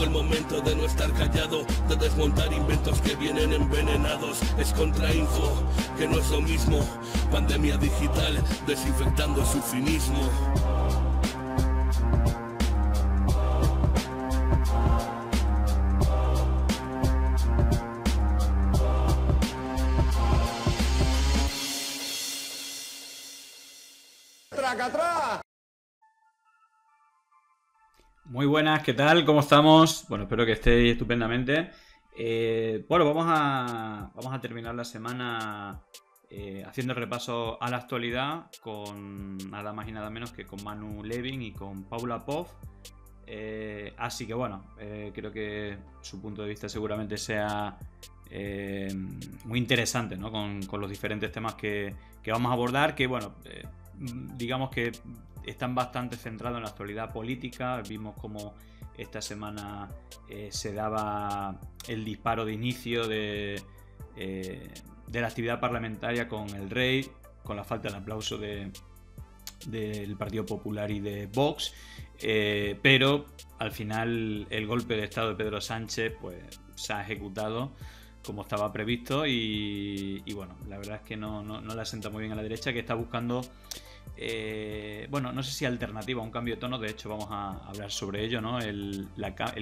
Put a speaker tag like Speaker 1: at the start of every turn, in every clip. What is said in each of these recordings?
Speaker 1: Llegó el momento de no estar callado, de desmontar inventos que vienen envenenados. Es contrainfo, que no es lo mismo. Pandemia digital, desinfectando su cinismo.
Speaker 2: Muy buenas, ¿qué tal? ¿Cómo estamos? Bueno, espero que estéis estupendamente. Bueno, vamos a terminar la semana haciendo el repaso a la actualidad con nada más y nada menos que con Manu Levin y con Paula Poff. Así que bueno, creo que su punto de vista seguramente sea muy interesante, ¿no? Con los diferentes temas que vamos a abordar, que bueno, digamos que están bastante centrados en la actualidad política. Vimos cómo esta semana se daba el disparo de inicio de la actividad parlamentaria con el Rey, con la falta de aplauso del Partido Popular y de Vox, pero al final el golpe de estado de Pedro Sánchez pues se ha ejecutado como estaba previsto y bueno, la verdad es que no le asienta muy bien a la derecha, que está buscando bueno, no sé si alternativa a un cambio de tono. De hecho vamos a hablar sobre ello, ¿no? El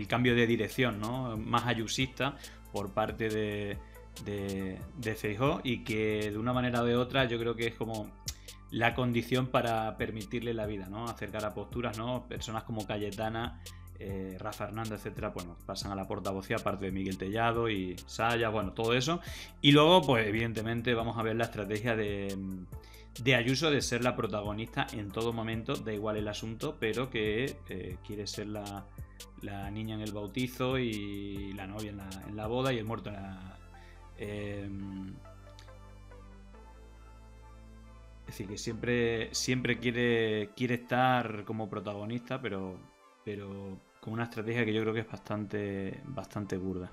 Speaker 2: cambio de dirección, ¿no? Más ayusista por parte de Feijóo, y que de una manera o de otra yo creo que es como la condición para permitirle la vida, ¿no? Acercar a posturas, ¿no? Personas como Cayetana, Rafa Hernández, etcétera, bueno, pasan a la portavocía, aparte de Miguel Tellado y Saya, bueno, todo eso. Y luego, pues evidentemente vamos a ver la estrategia de Ayuso de ser la protagonista en todo momento, da igual el asunto, pero que quiere ser la niña en el bautizo y la novia en la boda y el muerto en la... es decir, que siempre quiere estar como protagonista, pero con una estrategia que yo creo que es bastante burda.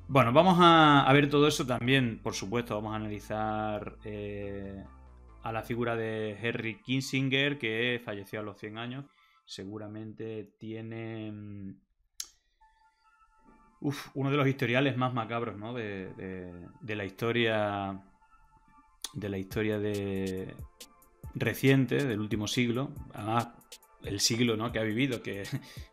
Speaker 2: Bueno, vamos a ver todo eso también, por supuesto. Vamos a analizar a la figura de Henry Kissinger, que falleció a los 100 años. Seguramente tiene uno de los historiales más macabros, ¿no? de la historia reciente, del último siglo. Además, el siglo, ¿no? Que ha vivido, que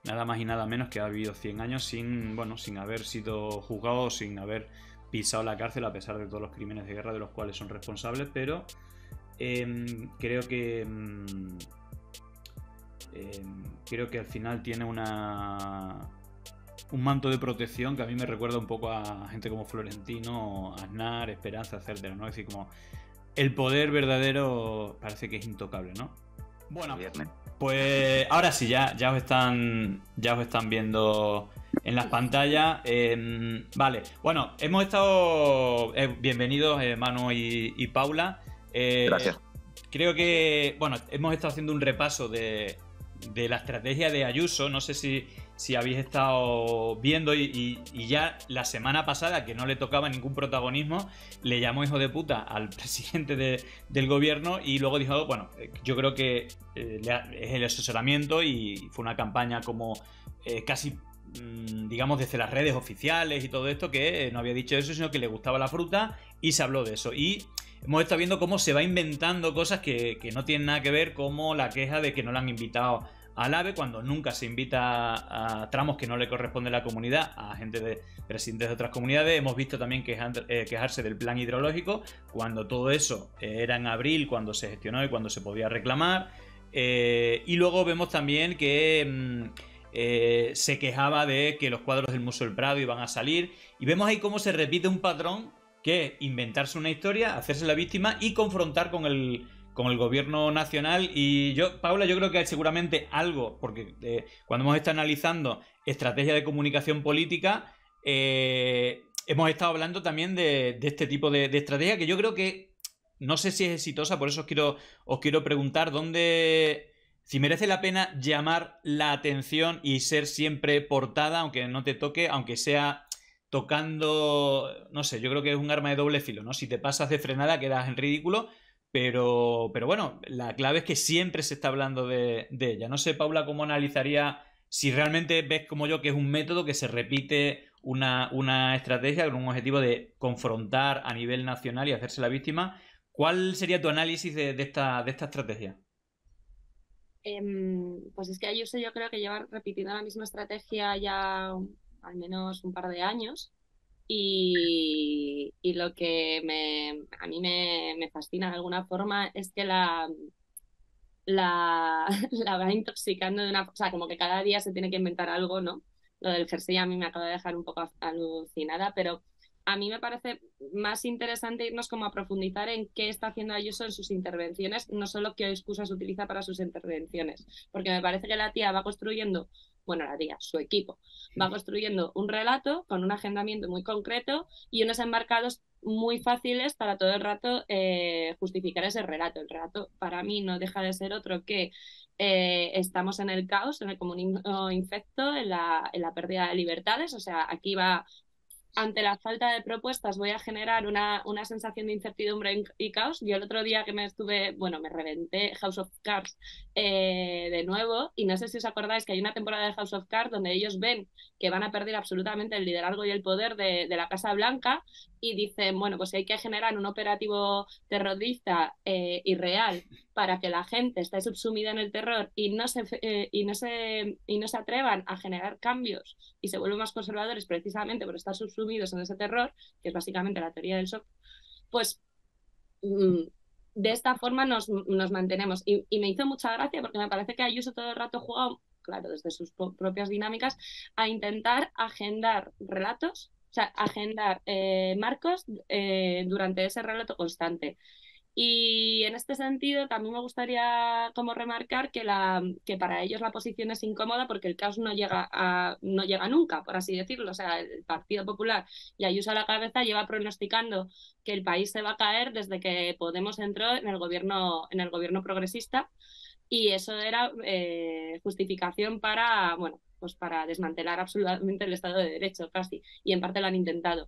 Speaker 2: nada más y nada menos que ha vivido 100 años sin haber sido juzgado, sin haber pisado la cárcel, a pesar de todos los crímenes de guerra de los cuales son responsables. Pero creo que al final tiene un manto de protección que a mí me recuerda un poco a gente como Florentino, Aznar, Esperanza, etcétera, ¿no? Es decir, como el poder verdadero parece que es intocable, ¿no? Bueno, pues ahora sí, ya os están viendo en las pantallas. Vale, bueno, hemos estado... bienvenidos Manu y Paula.
Speaker 3: Gracias.
Speaker 2: Creo que, bueno, hemos estado haciendo un repaso de la estrategia de Ayuso. No sé si habéis estado viendo y ya la semana pasada, que no le tocaba ningún protagonismo, le llamó hijo de puta al presidente del gobierno, y luego dijo, bueno, yo creo que es el asesoramiento, y fue una campaña como casi, digamos, desde las redes oficiales y todo esto, que no había dicho eso, sino que le gustaba la fruta y se habló de eso. Y hemos estado viendo cómo se va inventando cosas que no tienen nada que ver, como la queja de que no le han invitado al AVE, cuando nunca se invita a tramos que no le corresponde a la comunidad, a gente de presidentes de otras comunidades. Hemos visto también quejarse del plan hidrológico, cuando todo eso era en abril, cuando se gestionó y cuando se podía reclamar. Y luego vemos también que se quejaba de que los cuadros del Museo del Prado iban a salir, y vemos ahí cómo se repite un patrón, que es inventarse una historia, hacerse la víctima y confrontar con el gobierno nacional. Y Paula, yo creo que hay seguramente algo, porque cuando hemos estado analizando estrategia de comunicación política, hemos estado hablando también de este tipo de estrategia, que yo creo que no sé si es exitosa. Por eso os quiero preguntar si merece la pena llamar la atención y ser siempre portada, aunque no te toque, aunque sea tocando, no sé, yo creo que es un arma de doble filo, ¿no? Si te pasas de frenada quedas en ridículo, pero bueno, la clave es que siempre se está hablando de ella. No sé, Paula, cómo analizaría si realmente ves como yo que es un método que se repite una estrategia con un objetivo de confrontar a nivel nacional y hacerse la víctima. ¿Cuál sería tu análisis de esta estrategia?
Speaker 3: Pues es que Ayuso yo creo que lleva repitiendo la misma estrategia ya al menos un par de años y lo que a mí me fascina de alguna forma es que la va intoxicando de una... O sea, como que cada día se tiene que inventar algo, ¿no? Lo del jersey a mí me acaba de dejar un poco alucinada, pero a mí me parece más interesante irnos como a profundizar en qué está haciendo Ayuso en sus intervenciones, no solo qué excusas utiliza para sus intervenciones, porque me parece que la tía va construyendo, bueno, la tía, su equipo, va construyendo un relato con un agendamiento muy concreto y unos embarcados muy fáciles para todo el rato justificar ese relato. El relato para mí no deja de ser otro que estamos en el caos, en el comunismo infecto, en la pérdida de libertades. O sea, aquí va ante la falta de propuestas voy a generar una sensación de incertidumbre y caos. Yo el otro día que me estuve, bueno, me reventé House of Cards de nuevo y no sé si os acordáis que hay una temporada de House of Cards donde ellos ven que van a perder absolutamente el liderazgo y el poder de la Casa Blanca y dicen, bueno, pues hay que generar un operativo terrorista irreal para que la gente esté subsumida en el terror y no se atrevan a generar cambios y se vuelven más conservadores precisamente por estar subsumidos en ese terror, que es básicamente la teoría del shock, pues de esta forma nos mantenemos. Y me hizo mucha gracia porque me parece que Ayuso todo el rato juega, claro, desde sus propias dinámicas, a intentar agendar relatos, o sea, agendar marcos durante ese relato constante. Y en este sentido también me gustaría como remarcar que para ellos la posición es incómoda porque el caos no llega nunca, por así decirlo. O sea, el Partido Popular y Ayuso a la cabeza lleva pronosticando que el país se va a caer desde que Podemos entró en el gobierno progresista y eso era justificación para, bueno, pues para desmantelar absolutamente el Estado de Derecho casi, y en parte lo han intentado.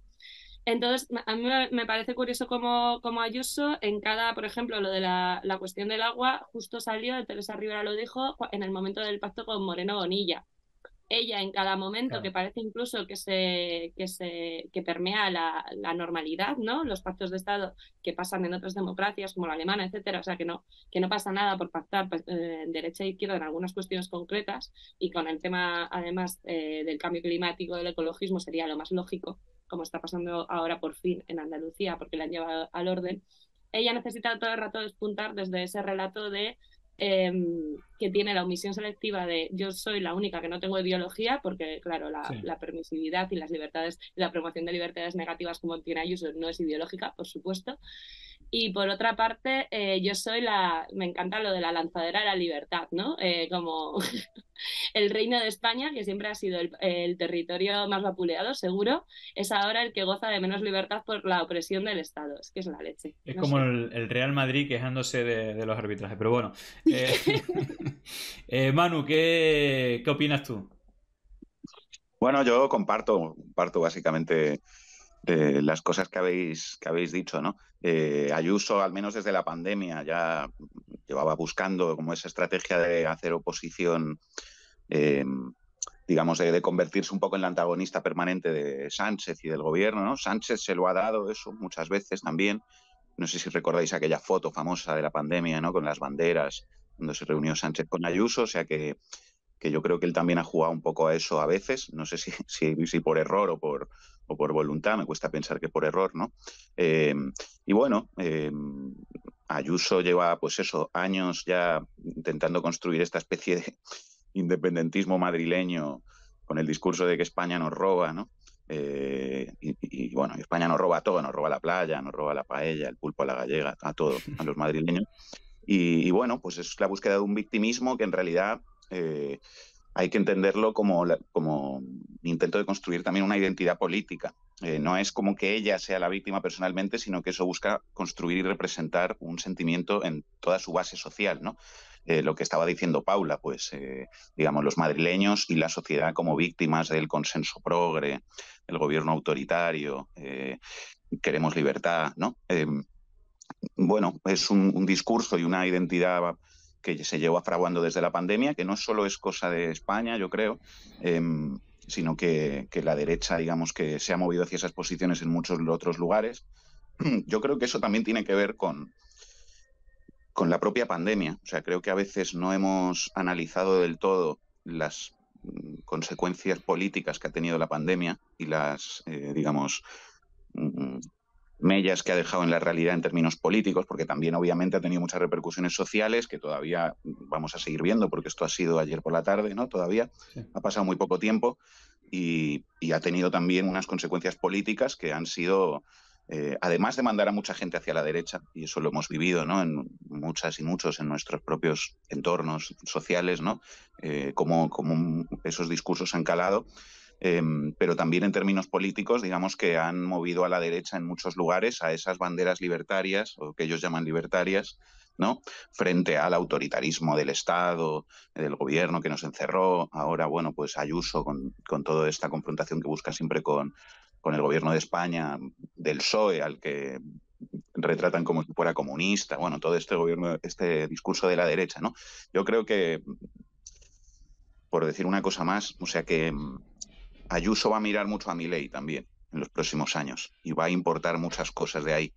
Speaker 3: Entonces, a mí me parece curioso como Ayuso, en cada, por ejemplo, lo de la cuestión del agua, justo salió, Teresa Rivera lo dijo, en el momento del pacto con Moreno Bonilla. Ella en cada momento, que
Speaker 2: Claro.
Speaker 3: parece incluso que permea la normalidad, ¿no? Los pactos de Estado que pasan en otras democracias, como la alemana, etcétera. O sea, que no pasa nada por pactar pues, derecha e izquierda en algunas cuestiones concretas y con el tema, además, del cambio climático, del ecologismo, sería lo más lógico, como está pasando ahora por fin en Andalucía, porque la han llevado al orden. Ella necesita todo el rato despuntar desde ese relato de que tiene la omisión selectiva de yo soy la única que no tengo ideología, porque claro,
Speaker 2: Sí.
Speaker 3: la permisividad y las libertades, la promoción de libertades negativas como tiene Ayuso no es ideológica, por supuesto. Y por otra parte, me encanta lo de la lanzadera de la libertad, ¿no? Como el reino de España, que siempre ha sido el territorio más vapuleado, seguro, es ahora el que goza de menos libertad por la opresión del Estado. Es que es la leche,
Speaker 2: Es
Speaker 3: no
Speaker 2: como
Speaker 3: sé.
Speaker 2: el Real Madrid quejándose de los arbitrajes. Pero bueno. eh, Manu, ¿qué opinas tú?
Speaker 4: Bueno, yo comparto básicamente las cosas que habéis dicho, ¿no? Ayuso, al menos desde la pandemia, ya llevaba buscando como esa estrategia de hacer oposición, eh, digamos, de convertirse un poco en la antagonista permanente de Sánchez y del gobierno, ¿no? Sánchez se lo ha dado eso muchas veces también. No sé si recordáis aquella foto famosa de la pandemia, ¿no? Con las banderas, cuando se reunió Sánchez con Ayuso, o sea que yo creo que él también ha jugado un poco a eso a veces, no sé si por error o por voluntad, me cuesta pensar que por error, ¿no? Eh, y bueno, Ayuso lleva, pues eso, años ya intentando construir esta especie de independentismo madrileño con el discurso de que España nos roba, ¿no? Y bueno, España nos roba todo, nos roba la playa, nos roba la paella, el pulpo a la gallega, a todo, a los madrileños. Y bueno, pues es la búsqueda de un victimismo que en realidad hay que entenderlo como un intento de construir también una identidad política. No es como que ella sea la víctima personalmente, sino que eso busca construir y representar un sentimiento en toda su base social, ¿no? Lo que estaba diciendo Paula, pues, digamos, los madrileños y la sociedad como víctimas del consenso progre, del gobierno autoritario, queremos libertad, ¿no? Bueno, es un discurso y una identidad que se lleva fraguando desde la pandemia, que no solo es cosa de España, yo creo, sino que la derecha, digamos, que se ha movido hacia esas posiciones en muchos otros lugares. Yo creo que eso también tiene que ver con la propia pandemia. O sea, creo que a veces no hemos analizado del todo las consecuencias políticas que ha tenido la pandemia y las, digamos, mellas que ha dejado en la realidad en términos políticos, porque también obviamente ha tenido muchas repercusiones sociales que todavía vamos a seguir viendo, porque esto ha sido ayer por la tarde, ¿no? Todavía ha pasado muy poco tiempo y ha tenido también unas consecuencias políticas que han sido, además de mandar a mucha gente hacia la derecha, y eso lo hemos vivido, ¿no? En muchas y muchos en nuestros propios entornos sociales, ¿no? Cómo esos discursos han calado. Pero también en términos políticos, digamos que han movido a la derecha en muchos lugares a esas banderas libertarias, o que ellos llaman libertarias, ¿no? Frente al autoritarismo del Estado, del gobierno que nos encerró. Ahora, bueno, pues Ayuso con toda esta confrontación que busca siempre con el gobierno de España, del PSOE, al que retratan como si fuera comunista. Bueno, todo este gobierno, este discurso de la derecha, ¿no? Yo creo que, por decir una cosa más, o sea que Ayuso va a mirar mucho a Milei también en los próximos años y va a importar muchas cosas de ahí.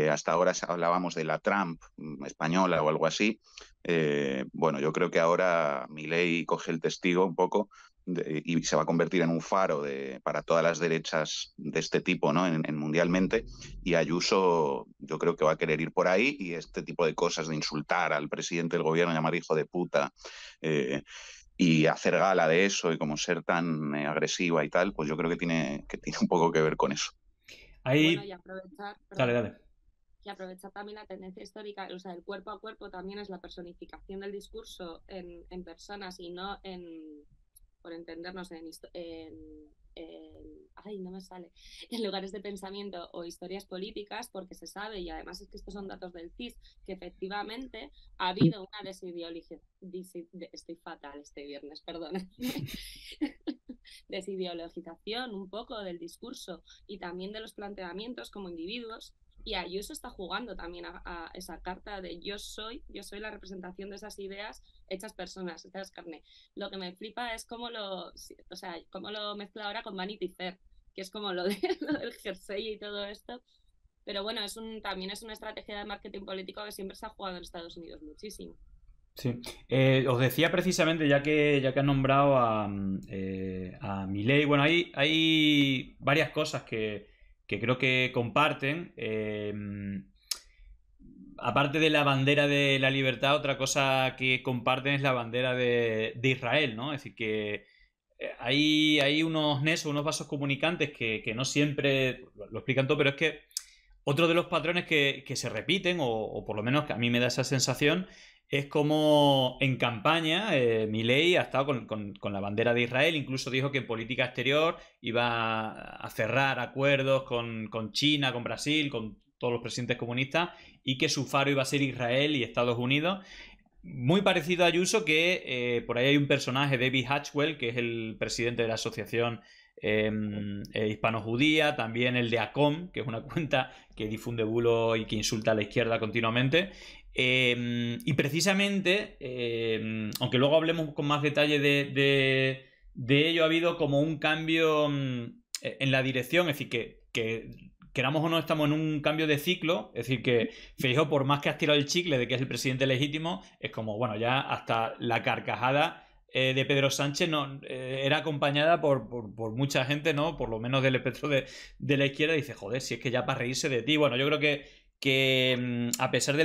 Speaker 4: Hasta ahora hablábamos de la Trump española o algo así. Bueno, yo creo que ahora Milei coge el testigo un poco y se va a convertir en un faro para todas las derechas de este tipo, ¿no? En mundialmente. Y Ayuso yo creo que va a querer ir por ahí, y este tipo de cosas de insultar al presidente del gobierno, llamar hijo de puta, y hacer gala de eso y como ser tan agresiva y tal, pues yo creo que tiene un poco que ver con eso.
Speaker 2: Ahí...
Speaker 3: Bueno, y aprovechar,
Speaker 2: Dale.
Speaker 3: Y aprovechar también la tendencia histórica, o sea, el cuerpo a cuerpo también es la personificación del discurso en personas y no por entendernos, ay, no me sale, en lugares de pensamiento o historias políticas, porque se sabe, y además es que estos son datos del CIS, que efectivamente ha habido una desideologización, estoy fatal este viernes, perdón, desideologización un poco del discurso y también de los planteamientos como individuos. Y Ayuso está jugando también a esa carta de yo soy la representación de esas ideas hechas personas, hechas carne. Lo que me flipa es cómo lo mezcla ahora con Vanity Fair, que es como lo del jersey y todo esto. Pero bueno, también es una estrategia de marketing político que siempre se ha jugado en Estados Unidos muchísimo.
Speaker 2: Sí. Os decía precisamente, ya que has nombrado a Milei, bueno, hay varias cosas que creo que comparten. Aparte de la bandera de la libertad, otra cosa que comparten es la bandera de Israel, ¿no? Es decir, que hay unos nexos, unos vasos comunicantes que no siempre lo explican todo, pero es que otro de los patrones que se repiten, o por lo menos que a mí me da esa sensación, es como en campaña Milei ha estado con la bandera de Israel, incluso dijo que en política exterior iba a cerrar acuerdos con China, con Brasil, con todos los presidentes comunistas, y que su faro iba a ser Israel y Estados Unidos. Muy parecido a Ayuso, que por ahí hay un personaje, David Hatchwell, que es el presidente de la asociación hispano-judía, también el de ACOM, que es una cuenta que difunde bulos y que insulta a la izquierda continuamente. Y precisamente, aunque luego hablemos con más detalle de ello, ha habido como un cambio en la dirección, es decir, que queramos o no, estamos en un cambio de ciclo, es decir, que Feijóo, por más que has tirado el chicle de que es el presidente legítimo, es como, bueno, ya hasta la carcajada de Pedro Sánchez era acompañada por mucha gente, ¿no? Por lo menos del espectro de la izquierda, y dice, joder, si es que ya para reírse de ti. Bueno, yo creo que a pesar de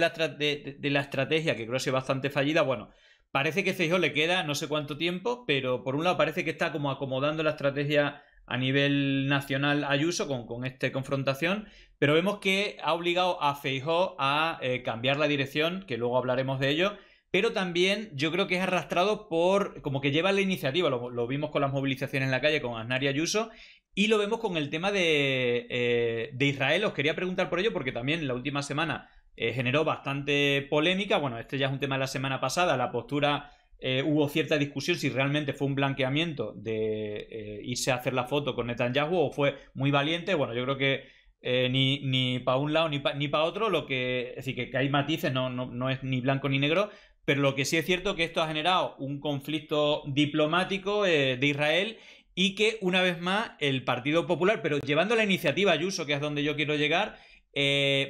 Speaker 2: la estrategia, que creo que ha sido bastante fallida, bueno, parece que Feijóo le queda no sé cuánto tiempo, pero por un lado parece que está como acomodando la estrategia a nivel nacional Ayuso con esta confrontación, pero vemos que ha obligado a Feijóo a cambiar la dirección, que luego hablaremos de ello, pero también yo creo que es arrastrado por, como que lleva la iniciativa, lo vimos con las movilizaciones en la calle con Aznar y Ayuso, y lo vemos con el tema de Israel. Os quería preguntar por ello, porque también la última semana generó bastante polémica. Bueno, este ya es un tema de la semana pasada, la postura... hubo cierta discusión si realmente fue un blanqueamiento de irse a hacer la foto con Netanyahu o fue muy valiente. Bueno, yo creo que ni para un lado ni para otro, es decir, que hay matices, no es ni blanco ni negro, pero lo que sí es cierto es que esto ha generado un conflicto diplomático de Israel y que una vez más el Partido Popular, pero llevando la iniciativa Ayuso, que es donde yo quiero llegar,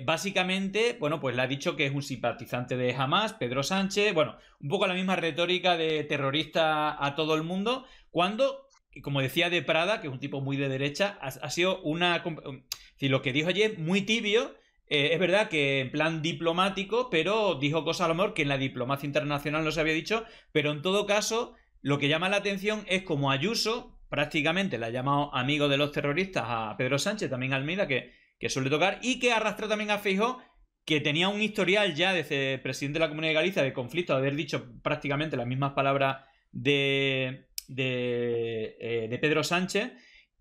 Speaker 2: básicamente, bueno, pues le ha dicho que es un simpatizante de Hamas, Pedro Sánchez, bueno, un poco la misma retórica de terrorista a todo el mundo, cuando, como decía de Prada, que es un tipo muy de derecha, ha sido una... Si lo que dijo ayer, muy tibio. Es verdad que en plan diplomático, pero dijo cosas a lo mejor que en la diplomacia internacional no se había dicho, pero en todo caso, lo que llama la atención es como Ayuso prácticamente le ha llamado amigo de los terroristas a Pedro Sánchez, también a Almeida, que suele tocar, y que arrastró también a Feijóo, que tenía un historial ya desde presidente de la Comunidad de Galicia de conflicto, de haber dicho prácticamente las mismas palabras de Pedro Sánchez,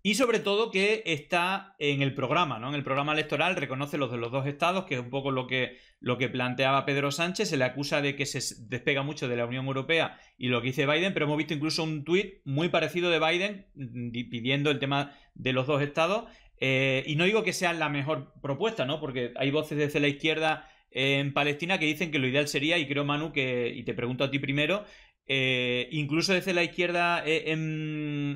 Speaker 2: y sobre todo que está en el programa, ¿no? En el programa electoral reconoce los de los dos estados, que es un poco lo que planteaba Pedro Sánchez. Se le acusa de que se despega mucho de la Unión Europea y lo que dice Biden, pero hemos visto incluso un tuit muy parecido de Biden pidiendo el tema de los dos estados. Y no digo que sea la mejor propuesta, ¿no? Porque hay voces desde la izquierda en Palestina que dicen que lo ideal sería, y creo, Manu, y te pregunto a ti primero, incluso desde la izquierda en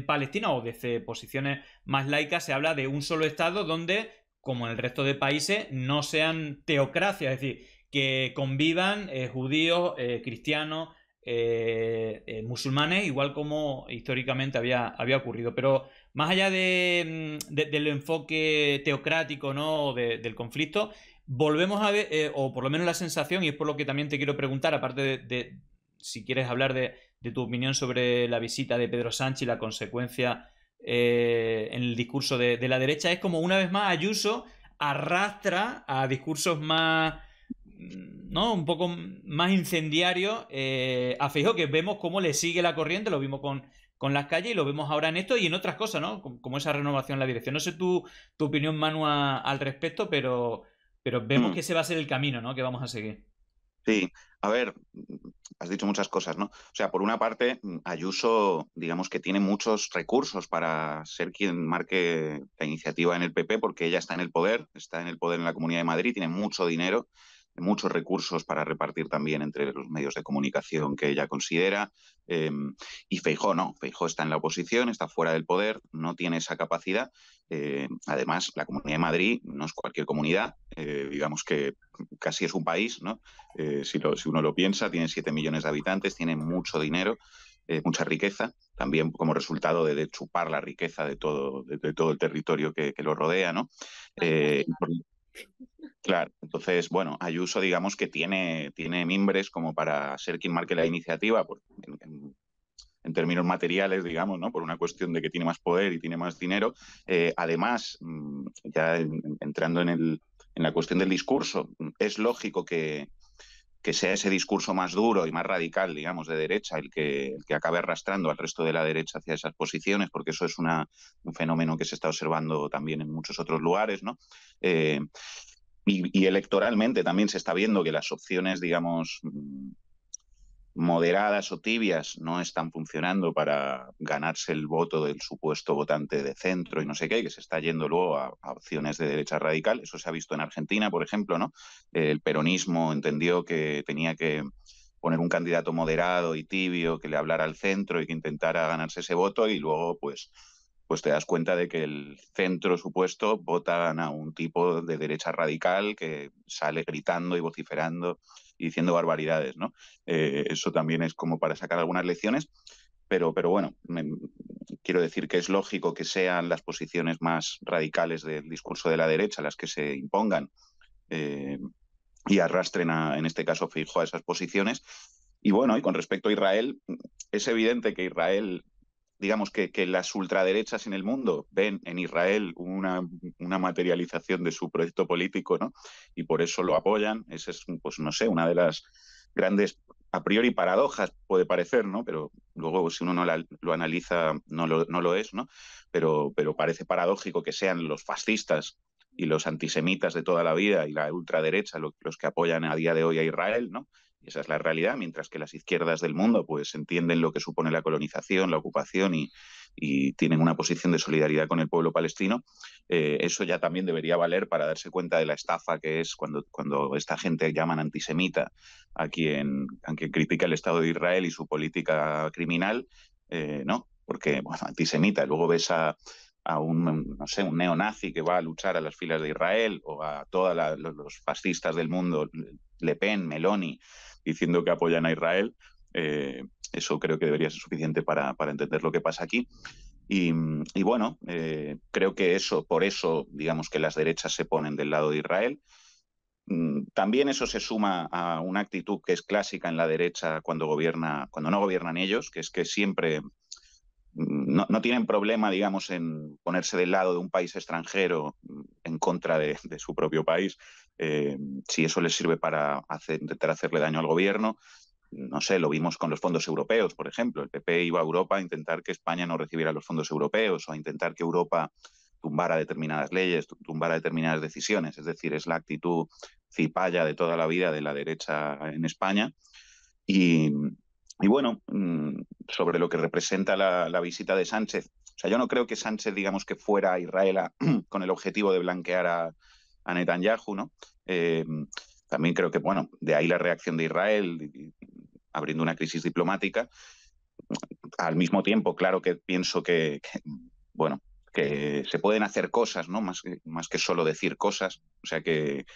Speaker 2: Palestina o desde posiciones más laicas se habla de un solo estado donde, como en el resto de países, no sean teocracias, es decir, que convivan judíos, cristianos, musulmanes, igual como históricamente había ocurrido. Pero más allá del enfoque teocrático, ¿no? del conflicto, volvemos a ver, o por lo menos la sensación, y es por lo que también te quiero preguntar, aparte de si quieres hablar de tu opinión sobre la visita de Pedro Sánchez y la consecuencia en el discurso de la derecha, es como una vez más Ayuso arrastra a discursos más, ¿no? Un poco más incendiarios a Feijóo, que vemos cómo le sigue la corriente, lo vimos con las calles y lo vemos ahora en esto y en otras cosas, ¿no? Como esa renovación en la dirección. No sé tu opinión, Manu, al respecto, pero vemos que ese va a ser el camino, ¿no? Que vamos a seguir.
Speaker 4: Sí, a ver, has dicho muchas cosas, ¿no? O sea, por una parte, Ayuso, digamos que tiene muchos recursos para ser quien marque la iniciativa en el PP, porque ella está en el poder en la Comunidad de Madrid, tiene mucho dinero, muchos recursos para repartir también entre los medios de comunicación que ella considera. Y Feijóo no, Feijóo está en la oposición, está fuera del poder, no tiene esa capacidad. Además, la Comunidad de Madrid no es cualquier comunidad, digamos que casi es un país, ¿no? Si uno lo piensa, tiene 7 millones de habitantes, tiene mucho dinero, mucha riqueza, también como resultado de chupar la riqueza de todo el territorio que lo rodea, ¿no? Claro, entonces, bueno, Ayuso, digamos que tiene mimbres como para ser quien marque la iniciativa, en términos materiales, digamos, ¿no? Por una cuestión de que tiene más poder y tiene más dinero. Además, ya entrando en la cuestión del discurso, es lógico que sea ese discurso más duro y más radical, digamos, de derecha, el que acabe arrastrando al resto de la derecha hacia esas posiciones, porque eso es un fenómeno que se está observando también en muchos otros lugares, ¿no? Y electoralmente también se está viendo que las opciones, digamos, moderadas o tibias no están funcionando para ganarse el voto del supuesto votante de centro y no sé qué, que se está yendo luego a opciones de derecha radical. Eso se ha visto en Argentina, por ejemplo, ¿no? El peronismo entendió que tenía que poner un candidato moderado y tibio que le hablara al centro y que intentara ganarse ese voto, y luego pues te das cuenta de que el centro supuesto votan a un tipo de derecha radical que sale gritando y vociferando y diciendo barbaridades, ¿no? Eso también es como para sacar algunas lecciones, pero bueno, quiero decir que es lógico que sean las posiciones más radicales del discurso de la derecha las que se impongan y arrastren en este caso, Feijóo, a esas posiciones. Y bueno, y con respecto a Israel, es evidente que Israel, digamos que las ultraderechas en el mundo ven en Israel una materialización de su proyecto político, ¿no? Y por eso lo apoyan. Esa es, pues no sé, una de las grandes, a priori, paradojas, puede parecer, ¿no? Pero luego, si uno no lo analiza, no lo es, ¿no? Pero parece paradójico que sean los fascistas y los antisemitas de toda la vida y la ultraderecha los que apoyan a día de hoy a Israel, ¿no? Y esa es la realidad, mientras que las izquierdas del mundo pues entienden lo que supone la colonización, la ocupación y tienen una posición de solidaridad con el pueblo palestino. Eso ya también debería valer para darse cuenta de la estafa que es cuando esta gente llaman antisemita a quien critica el Estado de Israel y su política criminal, ¿no? Porque, bueno, antisemita, luego ves a un, no sé, un neonazi que va a luchar a las filas de Israel, o a todos los fascistas del mundo, Le Pen, Meloni, diciendo que apoyan a Israel. Eso creo que debería ser suficiente para entender lo que pasa aquí. Y bueno, creo que por eso, digamos que las derechas se ponen del lado de Israel. También eso se suma a una actitud que es clásica en la derecha cuando no gobiernan ellos, que es que siempre no tienen problema, digamos, en ponerse del lado de un país extranjero en contra de su propio país, si eso les sirve para intentar hacerle daño al gobierno. No sé, lo vimos con los fondos europeos, por ejemplo. El PP iba a Europa a intentar que España no recibiera los fondos europeos, o a intentar que Europa tumbara determinadas leyes, tumbara determinadas decisiones. Es decir, es la actitud cipaya de toda la vida de la derecha en España. Y bueno, sobre lo que representa la visita de Sánchez, o sea, yo no creo que Sánchez, digamos, que fuera a Israel con el objetivo de blanquear a Netanyahu, ¿no? También creo que, bueno, de ahí la reacción de Israel, abriendo una crisis diplomática. Al mismo tiempo, claro que pienso bueno, que se pueden hacer cosas, ¿no? Más que solo decir cosas. O sea, que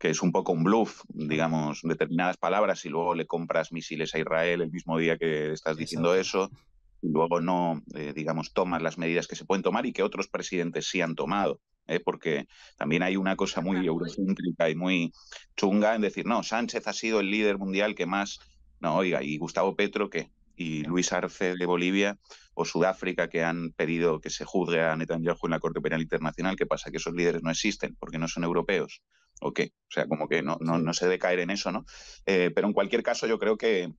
Speaker 4: es un poco un bluff, digamos, determinadas palabras, y luego le compras misiles a Israel el mismo día que estás diciendo eso, y luego no, digamos, tomas las medidas que se pueden tomar y que otros presidentes sí han tomado. Porque también hay una cosa muy eurocéntrica y muy chunga en decir, no, Sánchez ha sido el líder mundial que más... No, oiga, ¿y Gustavo Petro qué? ¿Y Luis Arce de Bolivia o Sudáfrica, que han pedido que se juzgue a Netanyahu en la Corte Penal Internacional? ¿Qué pasa? ¿Que esos líderes no existen porque no son europeos? ¿O qué? O sea, como que no se debe caer en eso, ¿no? Pero en cualquier caso, yo creo que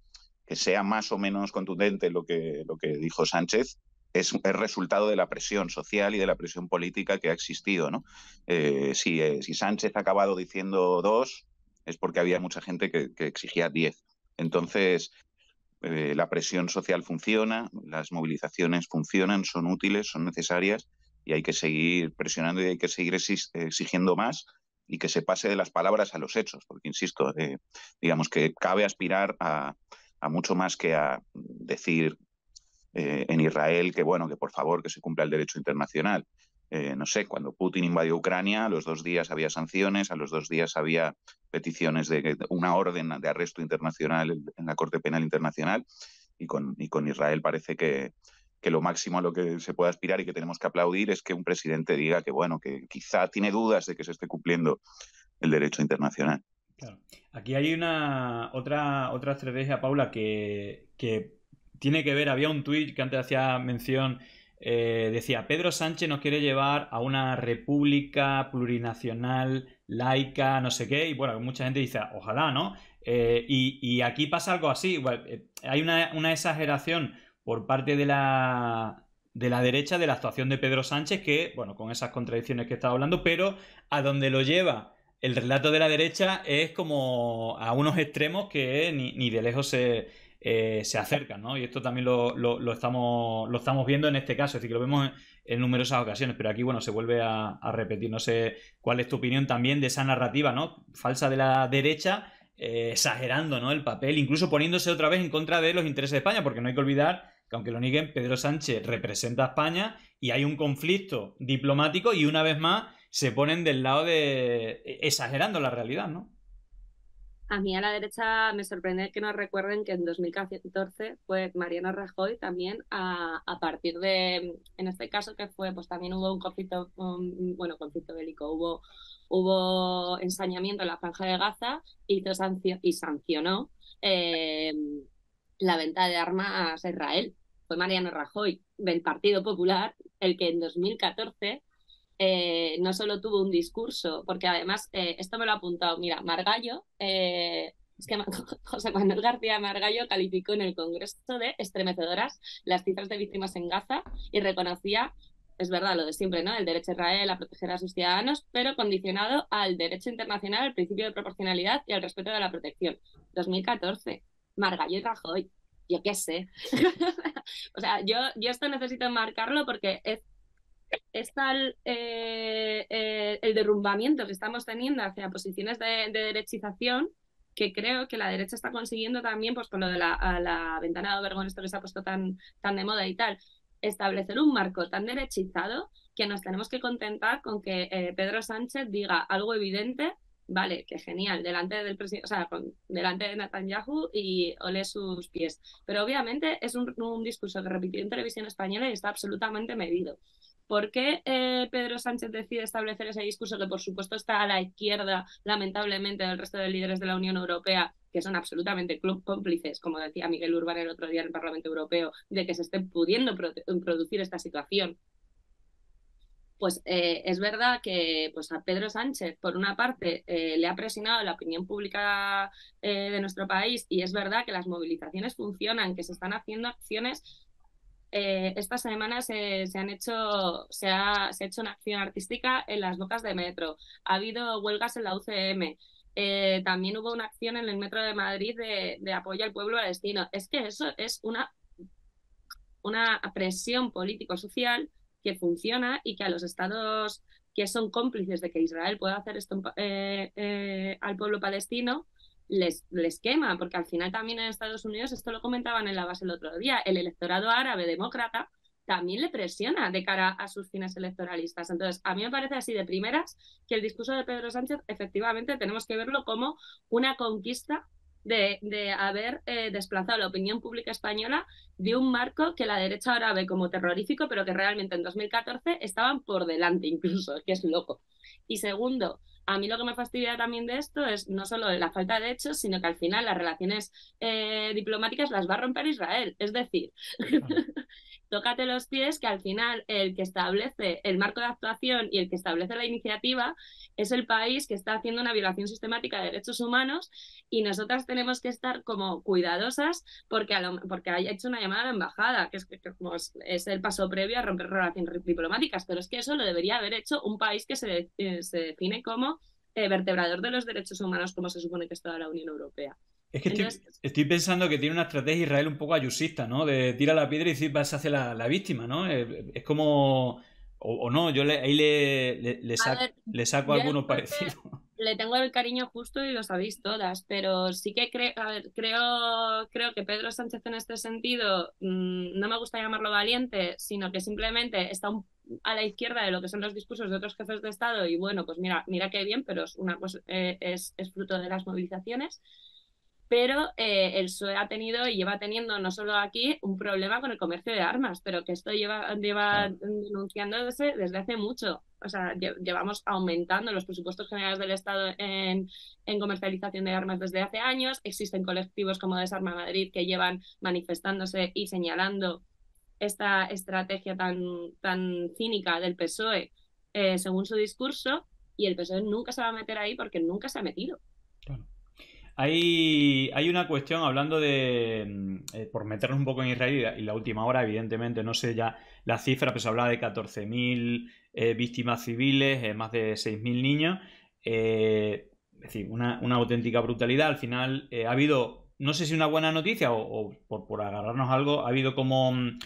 Speaker 4: sea más o menos contundente lo que dijo Sánchez es resultado de la presión social y de la presión política que ha existido, ¿no? Si Sánchez ha acabado diciendo 2, es porque había mucha gente que exigía 10. Entonces, la presión social funciona, las movilizaciones funcionan, son útiles, son necesarias, y hay que seguir presionando y hay que seguir exigiendo más, y que se pase de las palabras a los hechos, porque, insisto, digamos que cabe aspirar a mucho más que a decir en Israel que, bueno, que por favor que se cumpla el derecho internacional. No sé, cuando Putin invadió Ucrania, a los 2 días había sanciones, a los 2 días había peticiones de una orden de arresto internacional en la Corte Penal Internacional, y con Israel parece que lo máximo a lo que se puede aspirar y que tenemos que aplaudir es que un presidente diga que, bueno, que quizá tiene dudas de que se esté cumpliendo el derecho internacional.
Speaker 2: Claro. Aquí hay otra estrategia, Paula, que tiene que ver. Había un tuit que antes hacía mención, decía: Pedro Sánchez nos quiere llevar a una república plurinacional, laica, no sé qué, y bueno, mucha gente dice, ojalá, ¿no? Y aquí pasa algo así. Bueno, hay una exageración por parte de la derecha de la actuación de Pedro Sánchez, que, bueno, con esas contradicciones que estaba hablando, pero a donde lo lleva el relato de la derecha es como a unos extremos que ni de lejos se acercan, ¿no? Y esto también lo estamos viendo en este caso, es decir, que lo vemos en numerosas ocasiones, pero aquí, bueno, se vuelve a repetir. No sé cuál es tu opinión también de esa narrativa, ¿no?, falsa de la derecha, exagerando, ¿no?, el papel, incluso poniéndose otra vez en contra de los intereses de España, porque no hay que olvidar que, aunque lo nieguen, Pedro Sánchez representa a España y hay un conflicto diplomático, y una vez más se ponen del lado de exagerando la realidad, ¿no?
Speaker 3: A mí a la derecha me sorprende que nos recuerden que en 2014 fue Mariano Rajoy también a partir de, en este caso que fue, pues también hubo un conflicto, conflicto bélico, hubo ensañamiento en la Franja de Gaza, y sancionó la venta de armas a Israel. Fue Mariano Rajoy, del Partido Popular, el que en 2014 no solo tuvo un discurso, porque además, esto me lo ha apuntado, mira, Margallo, es que José Manuel García Margallo calificó en el Congreso de estremecedoras las cifras de víctimas en Gaza y reconocía es verdad lo de siempre, ¿no? El derecho a Israel a proteger a sus ciudadanos, pero condicionado al derecho internacional, al principio de proporcionalidad y al respeto de la protección. 2014, Margallo y Rajoy, yo qué sé. O sea, yo esto necesito enmarcarlo porque es tal el derrumbamiento que estamos teniendo hacia posiciones de derechización que creo que la derecha está consiguiendo también, pues con lo de la ventana de Obergón, esto que se ha puesto tan de moda y tal, establecer un marco tan derechizado que nos tenemos que contentar con que Pedro Sánchez diga algo evidente, vale, que genial, delante del presidente, o sea, delante de Netanyahu y ole sus pies. Pero obviamente es un discurso que repitió en televisión española y está absolutamente medido. ¿Por qué Pedro Sánchez decide establecer ese discurso que por supuesto está a la izquierda, lamentablemente, del resto de líderes de la Unión Europea, que son absolutamente cómplices, como decía Miguel Urbán el otro día en el Parlamento Europeo, de que se esté pudiendo producir esta situación? Pues es verdad que pues a Pedro Sánchez, por una parte, le ha presionado la opinión pública de nuestro país, y es verdad que las movilizaciones funcionan, que se están haciendo acciones. Esta semana se ha hecho una acción artística en las bocas de metro. Ha habido huelgas en la UCM. También hubo una acción en el metro de Madrid de apoyo al pueblo palestino. Es que eso es una presión político-social que funciona y que a los estados que son cómplices de que Israel pueda hacer esto al pueblo palestino les quema, porque al final también en Estados Unidos, esto lo comentaban en la base el otro día, el electorado árabe demócrata también le presiona de cara a sus fines electoralistas. Entonces, a mí me parece así de primeras que el discurso de Pedro Sánchez efectivamente tenemos que verlo como una conquista de haber desplazado la opinión pública española de un marco que la derecha ahora ve como terrorífico, pero que realmente en 2014 estaban por delante incluso, que es loco. Y segundo, a mí lo que me fastidia también de esto es no solo la falta de hechos, sino que al final las relaciones diplomáticas las va a romper Israel. Es decir, tócate los pies, que al final el que establece el marco de actuación y el que establece la iniciativa es el país que está haciendo una violación sistemática de derechos humanos, y nosotras tenemos que estar como cuidadosas porque haya hecho una llamada a la embajada, que es el paso previo a romper relaciones diplomáticas, pero es que eso lo debería haber hecho un país que se define como vertebrador de los derechos humanos, como se supone que es toda la Unión Europea.
Speaker 2: Es que estoy pensando que tiene una estrategia Israel un poco ayusista, ¿no? De tira la piedra y decir vas a hacer la víctima, ¿no? Es como... O no, yo ahí le saco algunos parecidos.
Speaker 3: Le tengo el cariño justo y lo sabéis todas, pero sí que creo que Pedro Sánchez en este sentido, no me gusta llamarlo valiente, sino que simplemente está a la izquierda de lo que son los discursos de otros jefes de Estado, y bueno, pues mira qué bien, pero es fruto de las movilizaciones. Pero el PSOE ha tenido y lleva teniendo, no solo aquí, un problema con el comercio de armas, pero que esto lleva denunciándose desde hace mucho. O sea, llevamos aumentando los presupuestos generales del Estado en comercialización de armas desde hace años. Existen colectivos como Desarma Madrid que llevan manifestándose y señalando esta estrategia tan cínica del PSOE según su discurso, y el PSOE nunca se va a meter ahí porque nunca se ha metido.
Speaker 2: Claro. Hay una cuestión hablando de, por meternos un poco en Israel y la última hora, evidentemente, no sé ya la cifra, pero se hablaba de 14.000 víctimas civiles, más de 6.000 niños. Es decir, una auténtica brutalidad. Al final ha habido, no sé si una buena noticia o por agarrarnos algo, ha habido como un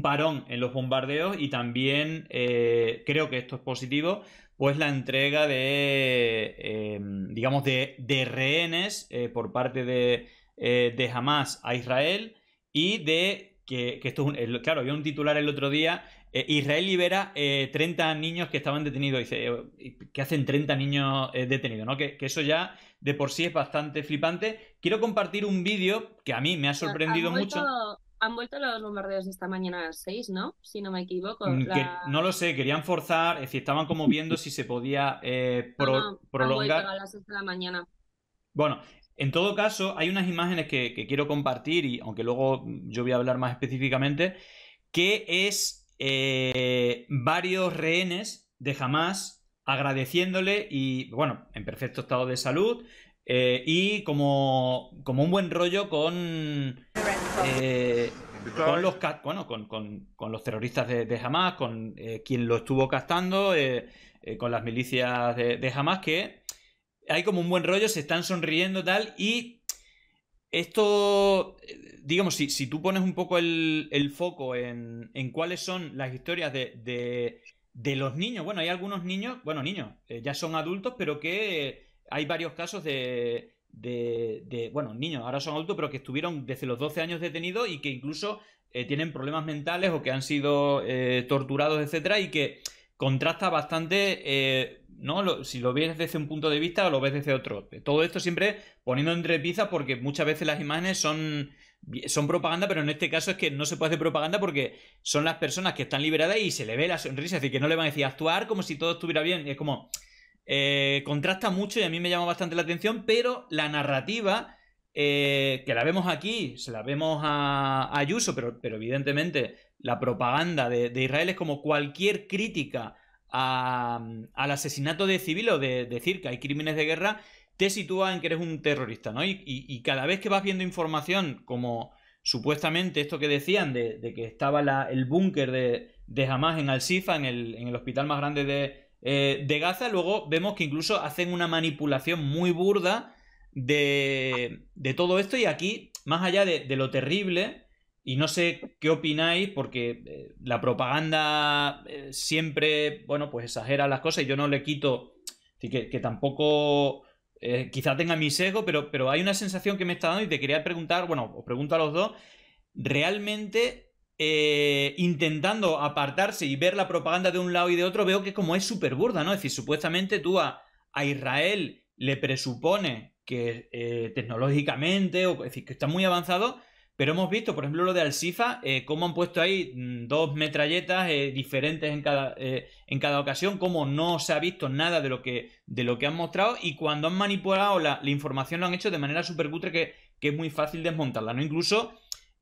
Speaker 2: parón en los bombardeos, y también creo que esto es positivo, pues la entrega digamos, de rehenes por parte de Hamas a Israel, y de que esto claro, había un titular el otro día, Israel libera 30 niños que estaban detenidos. Dice, ¿qué hacen 30 niños detenidos? ¿No? Que eso ya de por sí es bastante flipante. Quiero compartir un vídeo que a mí me ha sorprendido mucho.
Speaker 3: Han vuelto los bombardeos esta mañana a las 6, ¿no? Si no me equivoco.
Speaker 2: No lo sé, querían forzar, es decir, estaban como viendo si se podía prolongar.
Speaker 3: Han vuelto a las 6 de la mañana.
Speaker 2: Bueno, en todo caso, hay unas imágenes que quiero compartir, y aunque luego yo voy a hablar más específicamente, que es varios rehenes de Hamas agradeciéndole, y bueno, en perfecto estado de salud, y como un buen rollo con con los, con los terroristas de Hamas, con quien lo estuvo captando, con las milicias de Hamas, que hay como un buen rollo, se están sonriendo tal, y esto, digamos, si tú pones un poco el foco en cuáles son las historias de los niños, bueno, hay algunos niños, ya son adultos, pero que hay varios casos bueno, niños, ahora son adultos, pero que estuvieron desde los 12 años detenidos y que incluso tienen problemas mentales o que han sido torturados, etcétera, y que contrasta bastante, ¿no? Si lo ves desde un punto de vista o lo ves desde otro. Todo esto siempre poniendo entre pinzas, porque muchas veces las imágenes son propaganda, pero en este caso es que no se puede hacer propaganda porque son las personas que están liberadas y se le ve la sonrisa, es decir, que no le van a decir actuar como si todo estuviera bien. Es como contrasta mucho y a mí me llama bastante la atención, pero la narrativa que la vemos aquí, se la vemos a Ayuso, pero evidentemente la propaganda de Israel es como cualquier crítica al asesinato de civiles o de decir que hay crímenes de guerra, te sitúa en que eres un terrorista, ¿no? Y cada vez que vas viendo información como supuestamente esto que decían de que estaba el búnker de Hamas en Al-Shifa, en el hospital más grande de Gaza, luego vemos que incluso hacen una manipulación muy burda de todo esto, y aquí, más allá de lo terrible, y no sé qué opináis, porque la propaganda siempre, bueno, pues exagera las cosas y yo no le quito, que tampoco quizá tenga mi sesgo, pero hay una sensación que me está dando y te quería preguntar, bueno, os pregunto a los dos, realmente intentando apartarse y ver la propaganda de un lado y de otro, veo que como es súper burda, ¿no? Es decir, supuestamente tú a Israel le presupones que tecnológicamente, es decir, que está muy avanzado, pero hemos visto, por ejemplo, lo de Al-Shifa, cómo han puesto ahí dos metralletas diferentes en cada ocasión, cómo no se ha visto nada de lo que han mostrado, y cuando han manipulado la información lo han hecho de manera súper cutre que es muy fácil desmontarla, ¿no? Incluso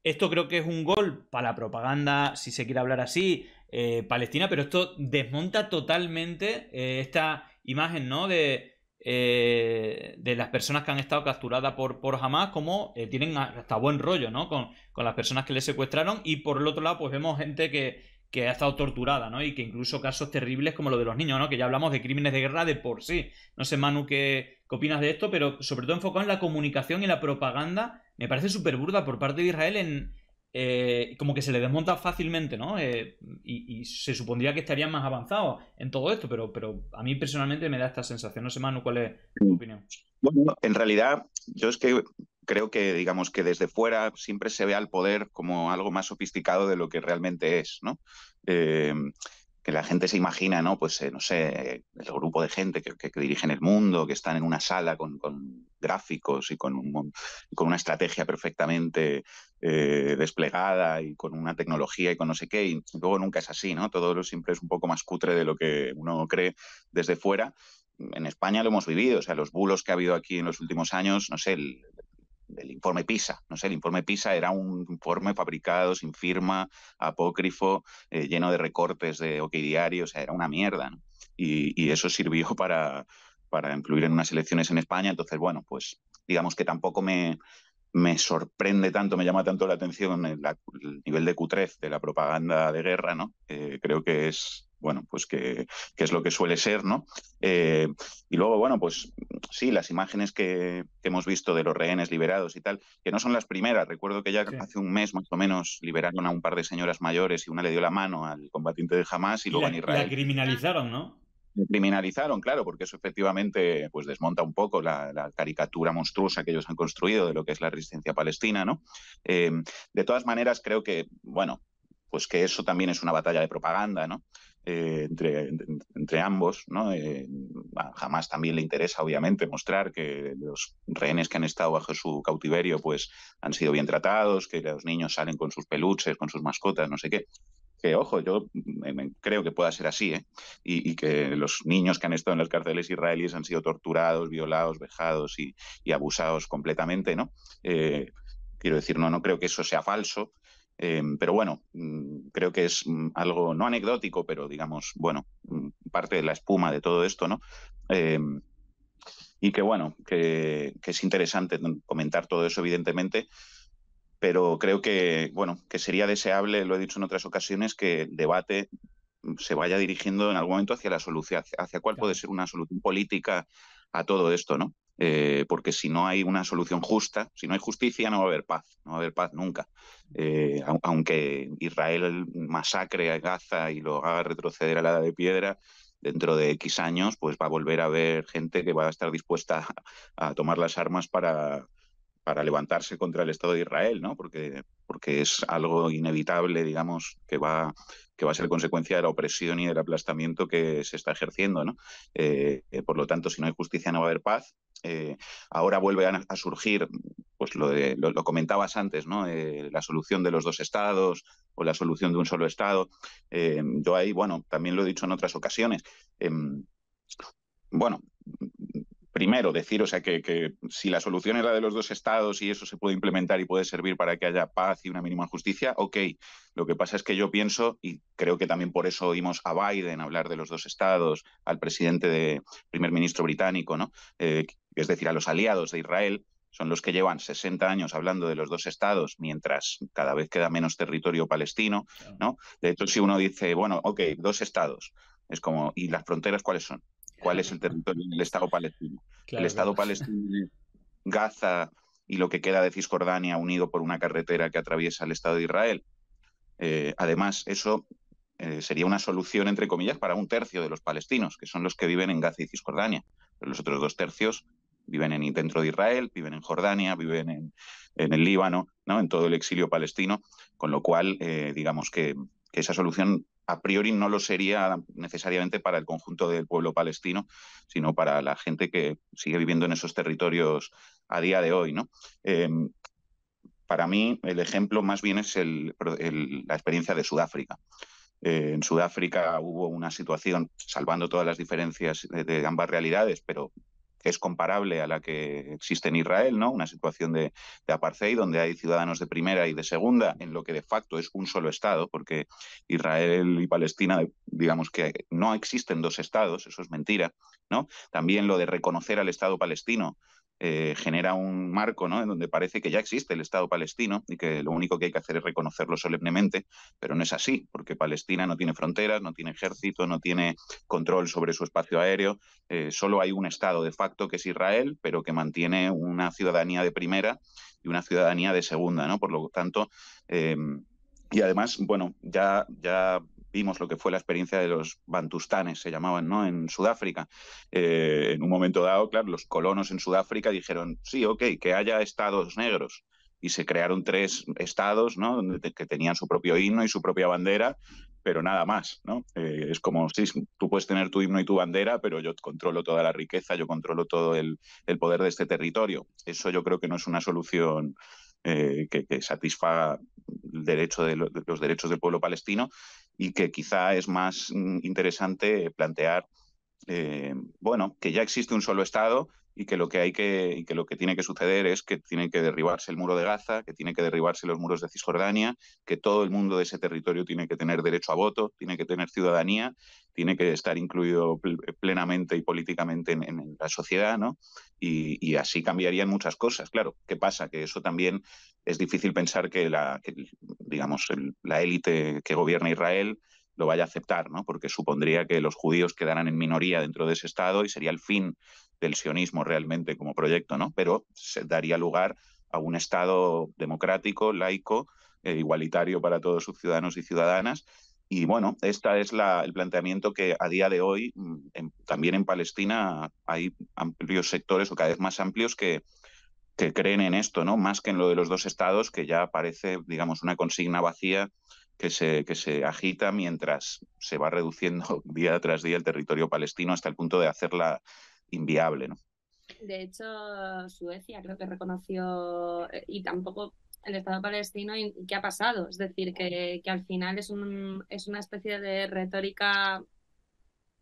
Speaker 2: esto creo que es un gol para la propaganda, si se quiere hablar así, palestina, pero esto desmonta totalmente esta imagen, ¿no? De las personas que han estado capturadas por Hamas, como tienen hasta buen rollo, ¿no? Con las personas que les secuestraron, y por el otro lado pues vemos gente que ha estado torturada, ¿no? Y que incluso casos terribles como lo de los niños, ¿no? Que ya hablamos de crímenes de guerra de por sí. No sé, Manu, qué opinas de esto, pero sobre todo enfocado en la comunicación y la propaganda, me parece súper burda por parte de Israel como que se le desmonta fácilmente, ¿no? Y se supondría que estarían más avanzados en todo esto, pero a mí personalmente me da esta sensación. No sé, Manu, ¿cuál es tu opinión?
Speaker 4: Bueno, en realidad, yo es que creo que, digamos, que desde fuera siempre se ve al poder como algo más sofisticado de lo que realmente es, ¿no? Que la gente se imagina, ¿no? Pues, no sé, el grupo de gente que dirigen el mundo, que están en una sala con gráficos y con una estrategia perfectamente desplegada y con una tecnología y con no sé qué, y luego nunca es así, ¿no? Todo siempre es un poco más cutre de lo que uno cree desde fuera. En España lo hemos vivido, o sea, los bulos que ha habido aquí en los últimos años, no sé, el informe PISA, no sé, el informe PISA era un informe fabricado sin firma, apócrifo, lleno de recortes de OK Diario, o sea, era una mierda, ¿no? Y eso sirvió para influir en unas elecciones en España. Entonces, bueno, pues digamos que tampoco me sorprende tanto, me llama tanto la atención el nivel de cutrez de la propaganda de guerra, ¿no? Creo que es, bueno, pues que es lo que suele ser, ¿no? Y luego, bueno, pues sí, las imágenes que hemos visto de los rehenes liberados y tal, que no son las primeras. Recuerdo que ya hace un mes más o menos liberaron a un par de señoras mayores y una le dio la mano al combatiente de Hamas y luego en Israel.
Speaker 2: La criminalizaron, ¿no?
Speaker 4: Criminalizaron, claro, porque eso efectivamente pues desmonta un poco la caricatura monstruosa que ellos han construido de lo que es la resistencia palestina, ¿no? De todas maneras, creo que, bueno, pues que eso también es una batalla de propaganda, ¿no? Entre ambos, ¿no? A Hamas también le interesa, obviamente, mostrar que los rehenes que han estado bajo su cautiverio pues han sido bien tratados, que los niños salen con sus peluches, con sus mascotas, no sé qué. Que, ojo, yo creo que pueda ser así, ¿eh? Y que los niños que han estado en las cárceles israelíes han sido torturados, violados, vejados y abusados completamente, ¿no? Quiero decir, no creo que eso sea falso, pero bueno, creo que es algo no anecdótico, pero digamos, bueno, parte de la espuma de todo esto, ¿no? Y que bueno, que es interesante comentar todo eso, evidentemente, pero creo que, bueno, que sería deseable, lo he dicho en otras ocasiones, que el debate se vaya dirigiendo en algún momento hacia la solución, hacia cuál puede
Speaker 2: Claro.
Speaker 4: ser una solución política a todo esto, ¿no? Porque si no hay una solución justa, si no hay justicia, no va a haber paz, no va a haber paz nunca. Aunque Israel masacre a Gaza y lo haga retroceder a la edad de piedra, dentro de X años, pues va a volver a haber gente que va a estar dispuesta a tomar las armas para levantarse contra el Estado de Israel, ¿no? Porque es algo inevitable, digamos, que va a ser consecuencia de la opresión y del aplastamiento que se está ejerciendo, ¿no? Por lo tanto, si no hay justicia no va a haber paz. Ahora vuelve a surgir, pues lo comentabas antes, ¿no? La solución de los dos estados o la solución de un solo estado. Yo ahí, bueno, también lo he dicho en otras ocasiones. Bueno, primero decir, o sea, que si la solución es la de los dos estados y eso se puede implementar y puede servir para que haya paz y una mínima justicia, ok. Lo que pasa es que yo pienso, y creo que también por eso oímos a Biden hablar de los dos estados, al primer ministro británico, ¿no? Es decir, a los aliados de Israel, son los que llevan 60 años hablando de los dos estados, mientras cada vez queda menos territorio palestino, ¿no? De hecho, si uno dice, bueno, ok, dos estados, es como, ¿y las fronteras cuáles son? ¿Cuál es el territorio del Estado palestino? El
Speaker 2: Claro,
Speaker 4: Estado
Speaker 2: claro.
Speaker 4: palestino es Gaza y lo que queda de Cisjordania unido por una carretera que atraviesa el Estado de Israel. Además, eso sería una solución, entre comillas, para un tercio de los palestinos, que son los que viven en Gaza y Cisjordania. Pero los otros dos tercios viven dentro de Israel, viven en Jordania, viven en el Líbano, ¿no? En todo el exilio palestino, con lo cual, digamos que esa solución a priori no lo sería necesariamente para el conjunto del pueblo palestino, sino para la gente que sigue viviendo en esos territorios a día de hoy, ¿no? Para mí, el ejemplo más bien es la experiencia de Sudáfrica. En Sudáfrica hubo una situación, salvando todas las diferencias de ambas realidades, pero que es comparable a la que existe en Israel, ¿no? Una situación de apartheid donde hay ciudadanos de primera y de segunda, en lo que de facto es un solo Estado, porque Israel y Palestina, digamos que no existen dos Estados, eso es mentira, ¿no? También lo de reconocer al Estado palestino genera un marco, ¿no? En donde parece que ya existe el Estado palestino y que lo único que hay que hacer es reconocerlo solemnemente, pero no es así, porque Palestina no tiene fronteras, no tiene ejército, no tiene control sobre su espacio aéreo, solo hay un Estado de facto que es Israel, pero que mantiene una ciudadanía de primera y una ciudadanía de segunda, ¿no? Por lo tanto, y además, bueno, ya vimos lo que fue la experiencia de los bantustanes, se llamaban, ¿no? En Sudáfrica. En un momento dado, claro, los colonos en Sudáfrica dijeron, sí, ok, que haya estados negros. Y se crearon 3 estados, ¿no? Que tenían su propio himno y su propia bandera, pero nada más, ¿no? Es como, sí, tú puedes tener tu himno y tu bandera, pero yo controlo toda la riqueza, yo controlo todo el poder de este territorio. Eso yo creo que no es una solución que satisfaga los derechos del pueblo palestino y que quizá es más interesante plantear bueno, que ya existe un solo Estado y que lo que tiene que suceder es que tiene que derribarse el muro de Gaza, que tiene que derribarse los muros de Cisjordania, que todo el mundo de ese territorio tiene que tener derecho a voto, tiene que tener ciudadanía, tiene que estar incluido plenamente y políticamente en la sociedad, ¿no? Y así cambiarían muchas cosas. Claro, ¿qué pasa? Que eso también es difícil pensar digamos, la élite que gobierna Israel lo vaya a aceptar, ¿no? Porque supondría que los judíos quedaran en minoría dentro de ese Estado y sería el fin del sionismo realmente como proyecto, ¿no? Pero se daría lugar a un Estado democrático, laico, igualitario para todos sus ciudadanos y ciudadanas. Y bueno, este es el planteamiento que a día de hoy, también en Palestina, hay amplios sectores o cada vez más amplios que creen en esto, ¿no? Más que en lo de los dos estados, que ya parece, digamos, una consigna vacía que se agita mientras se va reduciendo día tras día el territorio palestino hasta el punto de hacerla inviable, ¿no?
Speaker 3: De hecho, Suecia creo que reconoció y tampoco el Estado palestino y qué ha pasado. Es decir, que al final es una especie de retórica,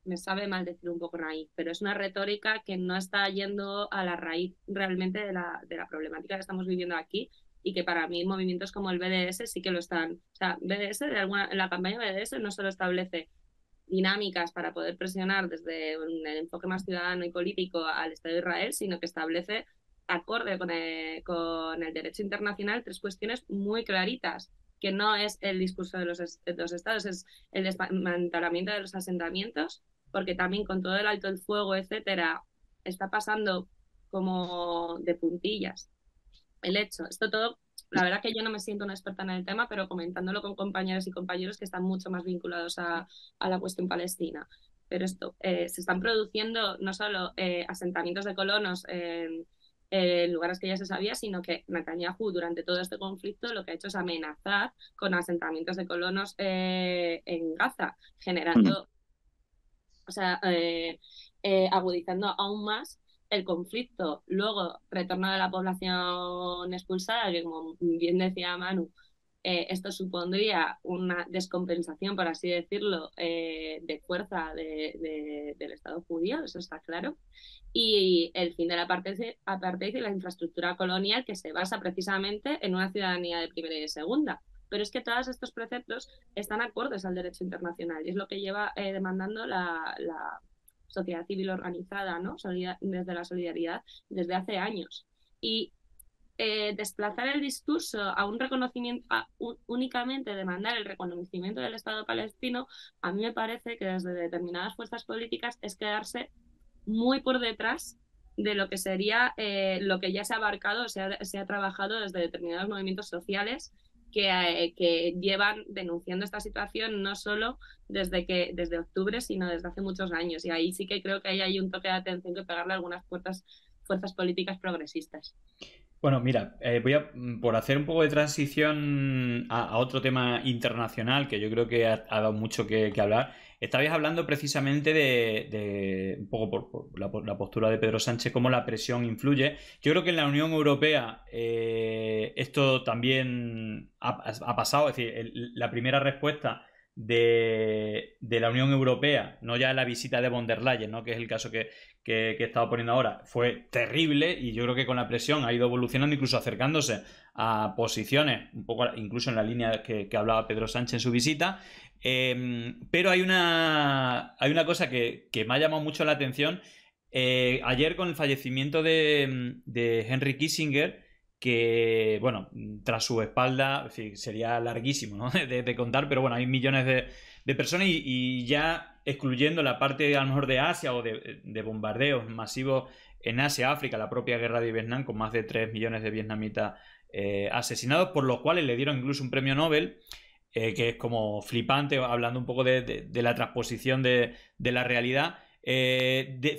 Speaker 3: me sabe mal decir un poco raíz, pero es una retórica que no está yendo a la raíz realmente de la problemática que estamos viviendo aquí y que para mí movimientos como el BDS sí que lo están. O sea, la campaña BDS no solo establece dinámicas para poder presionar desde el enfoque más ciudadano y político al Estado de Israel, sino que establece acorde con el derecho internacional 3 cuestiones muy claritas, que no es el discurso de los estados, es el desmantelamiento de los asentamientos, porque también con todo el alto el fuego, etcétera, está pasando como de puntillas el hecho. Esto todo, la verdad que yo no me siento una experta en el tema, pero comentándolo con compañeros y compañeros que están mucho más vinculados a la cuestión palestina. Pero esto, se están produciendo no solo asentamientos de colonos en lugares que ya se sabía, sino que Netanyahu durante todo este conflicto lo que ha hecho es amenazar con asentamientos de colonos en Gaza, generando, o sea, agudizando aún más el conflicto. Luego, retorno de la población expulsada, que como bien decía Manu, esto supondría una descompensación, por así decirlo, de fuerza del Estado judío, eso está claro. Y el fin de la apartheid y la infraestructura colonial que se basa precisamente en una ciudadanía de primera y de segunda. Pero es que todos estos preceptos están acordes al derecho internacional y es lo que lleva demandando la sociedad civil organizada, ¿no? Desde la solidaridad desde hace años. Y desplazar el discurso a un reconocimiento, únicamente demandar el reconocimiento del Estado palestino, a mí me parece que desde determinadas fuerzas políticas es quedarse muy por detrás de lo que sería lo que ya se ha abarcado, se ha trabajado desde determinados movimientos sociales que llevan denunciando esta situación no solo desde octubre, sino desde hace muchos años. Y ahí sí que creo que hay un toque de atención que pegarle a algunas fuerzas políticas progresistas.
Speaker 2: Bueno, mira, por hacer un poco de transición a otro tema internacional que yo creo que ha dado mucho que hablar, estabais hablando precisamente de un poco por la postura de Pedro Sánchez, cómo la presión influye. Yo creo que en la Unión Europea esto también ha pasado, es decir, la primera respuesta de la Unión Europea, no ya la visita de von der Leyen, ¿no? Que es el caso que he estado poniendo ahora, fue terrible y yo creo que con la presión ha ido evolucionando, incluso acercándose a posiciones, un poco incluso en la línea que hablaba Pedro Sánchez en su visita. Pero hay una cosa que me ha llamado mucho la atención. Ayer con el fallecimiento de Henry Kissinger, que, bueno, tras su espalda, en fin, sería larguísimo, ¿no? de contar, pero bueno, hay millones de personas y ya excluyendo la parte a lo mejor de Asia o de bombardeos masivos en Asia, África, la propia guerra de Vietnam, con más de 3 millones de vietnamitas asesinados, por los cuales le dieron incluso un premio Nobel, que es como flipante, hablando un poco de la transposición de la realidad.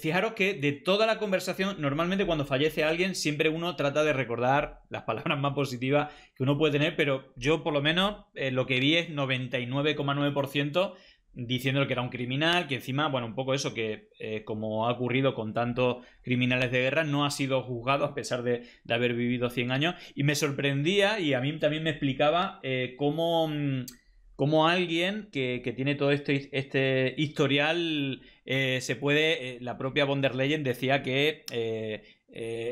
Speaker 2: Fijaros que de toda la conversación, normalmente cuando fallece alguien, siempre uno trata de recordar las palabras más positivas que uno puede tener, pero yo por lo menos lo que vi es 99,9% diciendo que era un criminal, que encima, bueno, un poco eso, que como ha ocurrido con tantos criminales de guerra, no ha sido juzgado a pesar de haber vivido 100 años, y me sorprendía, y a mí también me explicaba cómo alguien que tiene todo este historial se puede... la propia von der Leyen decía que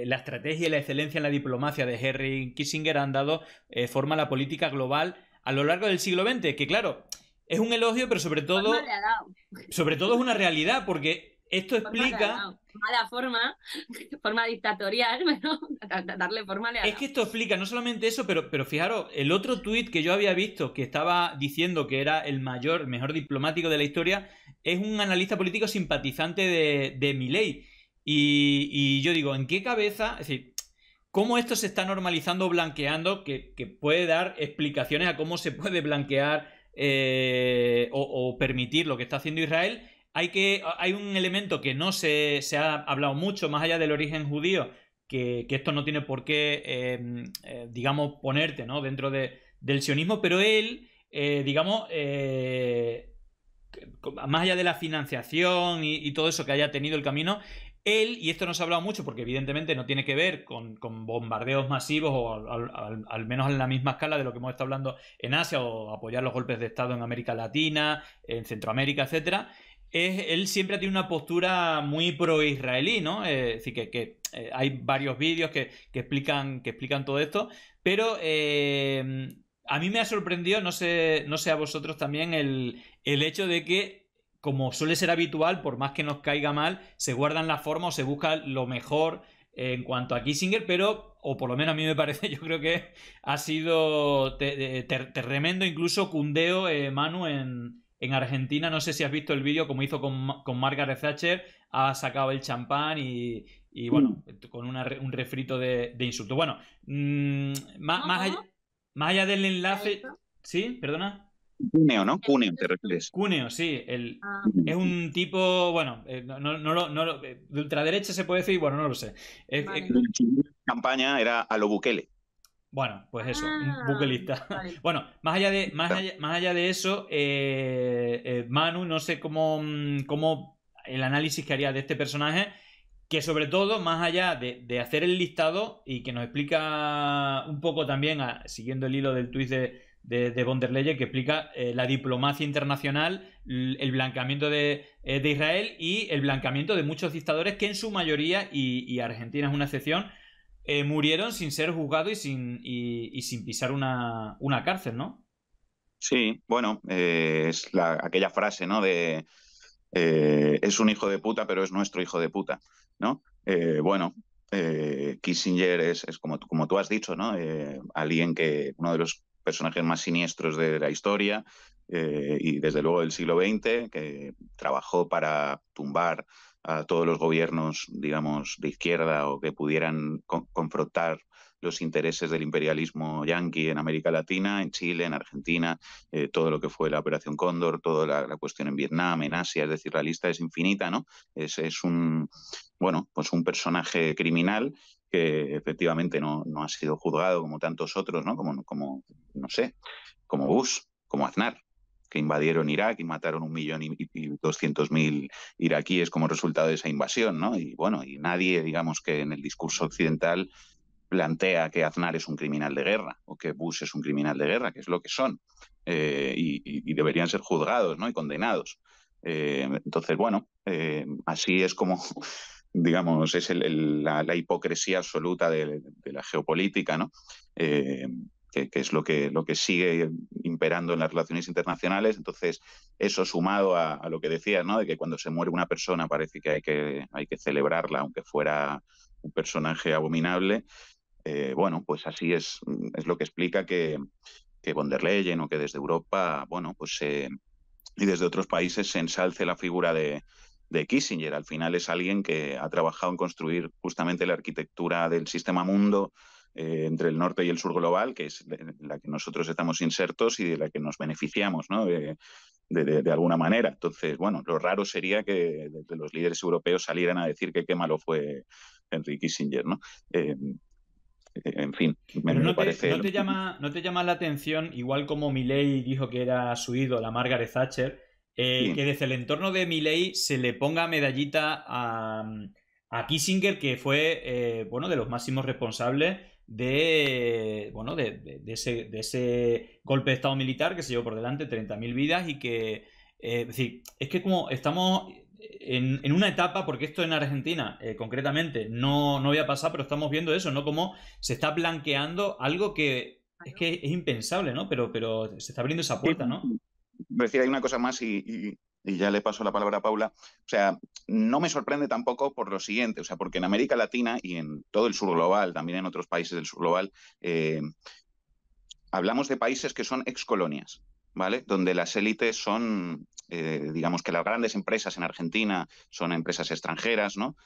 Speaker 2: la estrategia y la excelencia en la diplomacia de Henry Kissinger han dado forma a la política global a lo largo del siglo XX, que claro, es un elogio, pero sobre todo es una realidad, porque esto explica...
Speaker 3: Mala forma dictatorial, pero darle forma le ha dado.
Speaker 2: Es que esto explica no solamente eso, pero fijaros, el otro tuit que yo había visto que estaba diciendo que era el mejor diplomático de la historia, es un analista político simpatizante de Milei. Y yo digo, ¿en qué cabeza? Es decir, ¿cómo esto se está normalizando o blanqueando? Que puede dar explicaciones a cómo se puede blanquear o permitir lo que está haciendo Israel. Hay un elemento que no se ha hablado mucho, más allá del origen judío, que esto no tiene por qué, digamos, ponerte, ¿no?, dentro del sionismo, pero él, digamos, más allá de la financiación y todo eso que haya tenido el camino, él, y esto no se ha hablado mucho porque evidentemente no tiene que ver con bombardeos masivos o al menos en la misma escala de lo que hemos estado hablando en Asia, o apoyar los golpes de Estado en América Latina, en Centroamérica, etcétera. Él siempre ha tenido una postura muy pro-israelí, ¿no? Es decir, que hay varios vídeos que explican todo esto, pero a mí me ha sorprendido, no sé a vosotros también, el hecho de que, como suele ser habitual, por más que nos caiga mal, se guardan la forma o se busca lo mejor en cuanto a Kissinger, pero, o por lo menos a mí me parece, yo creo que ha sido tremendo, incluso cundeo, Manu, en Argentina. No sé si has visto el vídeo como hizo con Margaret Thatcher, ha sacado el champán y bueno, con un refrito de insultos. Bueno, más allá del enlace... ¿Sí? ¿Perdona?
Speaker 4: Cúneo, ¿no? Cúneo, ¿te refieres?
Speaker 2: Cúneo, sí. Es un tipo, bueno, de ultraderecha se puede decir, bueno, no lo sé.
Speaker 3: Vale.
Speaker 4: Su campaña era a lo Bukele.
Speaker 2: Bueno, pues eso, un bukelista.
Speaker 3: Vale.
Speaker 2: Bueno, más allá de eso, Manu, no sé cómo el análisis que haría de este personaje, que sobre todo, más allá de hacer el listado y que nos explica un poco también, siguiendo el hilo del tuit de von der Leyen, que explica la diplomacia internacional, el blanqueamiento de Israel y el blanqueamiento de muchos dictadores que en su mayoría, y Argentina es una excepción, murieron sin ser juzgados y sin pisar una cárcel, ¿no?
Speaker 4: Sí, bueno, es aquella frase, ¿no? De es un hijo de puta, pero es nuestro hijo de puta, ¿no? Bueno, Kissinger es como tú has dicho, ¿no? Alguien que, uno de los personajes más siniestros de la historia y desde luego del siglo XX, que trabajó para tumbar a todos los gobiernos, digamos, de izquierda o que pudieran confrontar los intereses del imperialismo yanqui en América Latina, en Chile, en Argentina, todo lo que fue la Operación Cóndor, toda la cuestión en Vietnam, en Asia, es decir, la lista es infinita, ¿no? Es bueno, pues un personaje criminal que efectivamente no ha sido juzgado como tantos otros, ¿no? Como no sé, como Bush, como Aznar, que invadieron Irak y mataron 1.200.000 iraquíes como resultado de esa invasión, ¿no? Y bueno, y nadie, digamos que en el discurso occidental plantea que Aznar es un criminal de guerra o que Bush es un criminal de guerra, que es lo que son, y deberían ser juzgados, ¿no? Y condenados. Entonces, bueno, así es como, digamos, es la hipocresía absoluta de la geopolítica, ¿no? Que es lo que sigue imperando en las relaciones internacionales. Entonces, eso sumado a lo que decías, ¿no? De que cuando se muere una persona parece que hay que celebrarla, aunque fuera un personaje abominable. Bueno, pues así es lo que explica que von der Leyen o que desde Europa, bueno, pues y desde otros países se ensalce la figura de Kissinger. Al final es alguien que ha trabajado en construir justamente la arquitectura del sistema mundo entre el norte y el sur global, que es en la que nosotros estamos insertos y de la que nos beneficiamos, ¿no? De alguna manera. Entonces, bueno, lo raro sería que desde los líderes europeos salieran a decir que qué malo fue Henry Kissinger, ¿no? En fin,
Speaker 2: Pero
Speaker 4: me parece...
Speaker 2: ¿no te llama la atención, igual como Milei dijo que era su ídola, Margaret Thatcher,
Speaker 4: Sí.
Speaker 2: que desde el entorno de Milei se le ponga medallita a Kissinger, que fue bueno, de los máximos responsables bueno, de ese golpe de estado militar que se llevó por delante 30.000 vidas y que es decir, es que como estamos en una etapa, porque esto en Argentina concretamente no había pasado, pero estamos viendo eso, ¿no? Como se está blanqueando algo que es impensable, ¿no? Pero se está abriendo esa puerta, ¿no?
Speaker 4: Decir, hay una cosa más y ya le paso la palabra a Paula. O sea, no me sorprende tampoco por lo siguiente, o sea, porque en América Latina y en todo el sur global, también en otros países del sur global, hablamos de países que son excolonias, ¿vale? Donde las élites son, digamos que las grandes empresas en Argentina son empresas extranjeras, ¿no?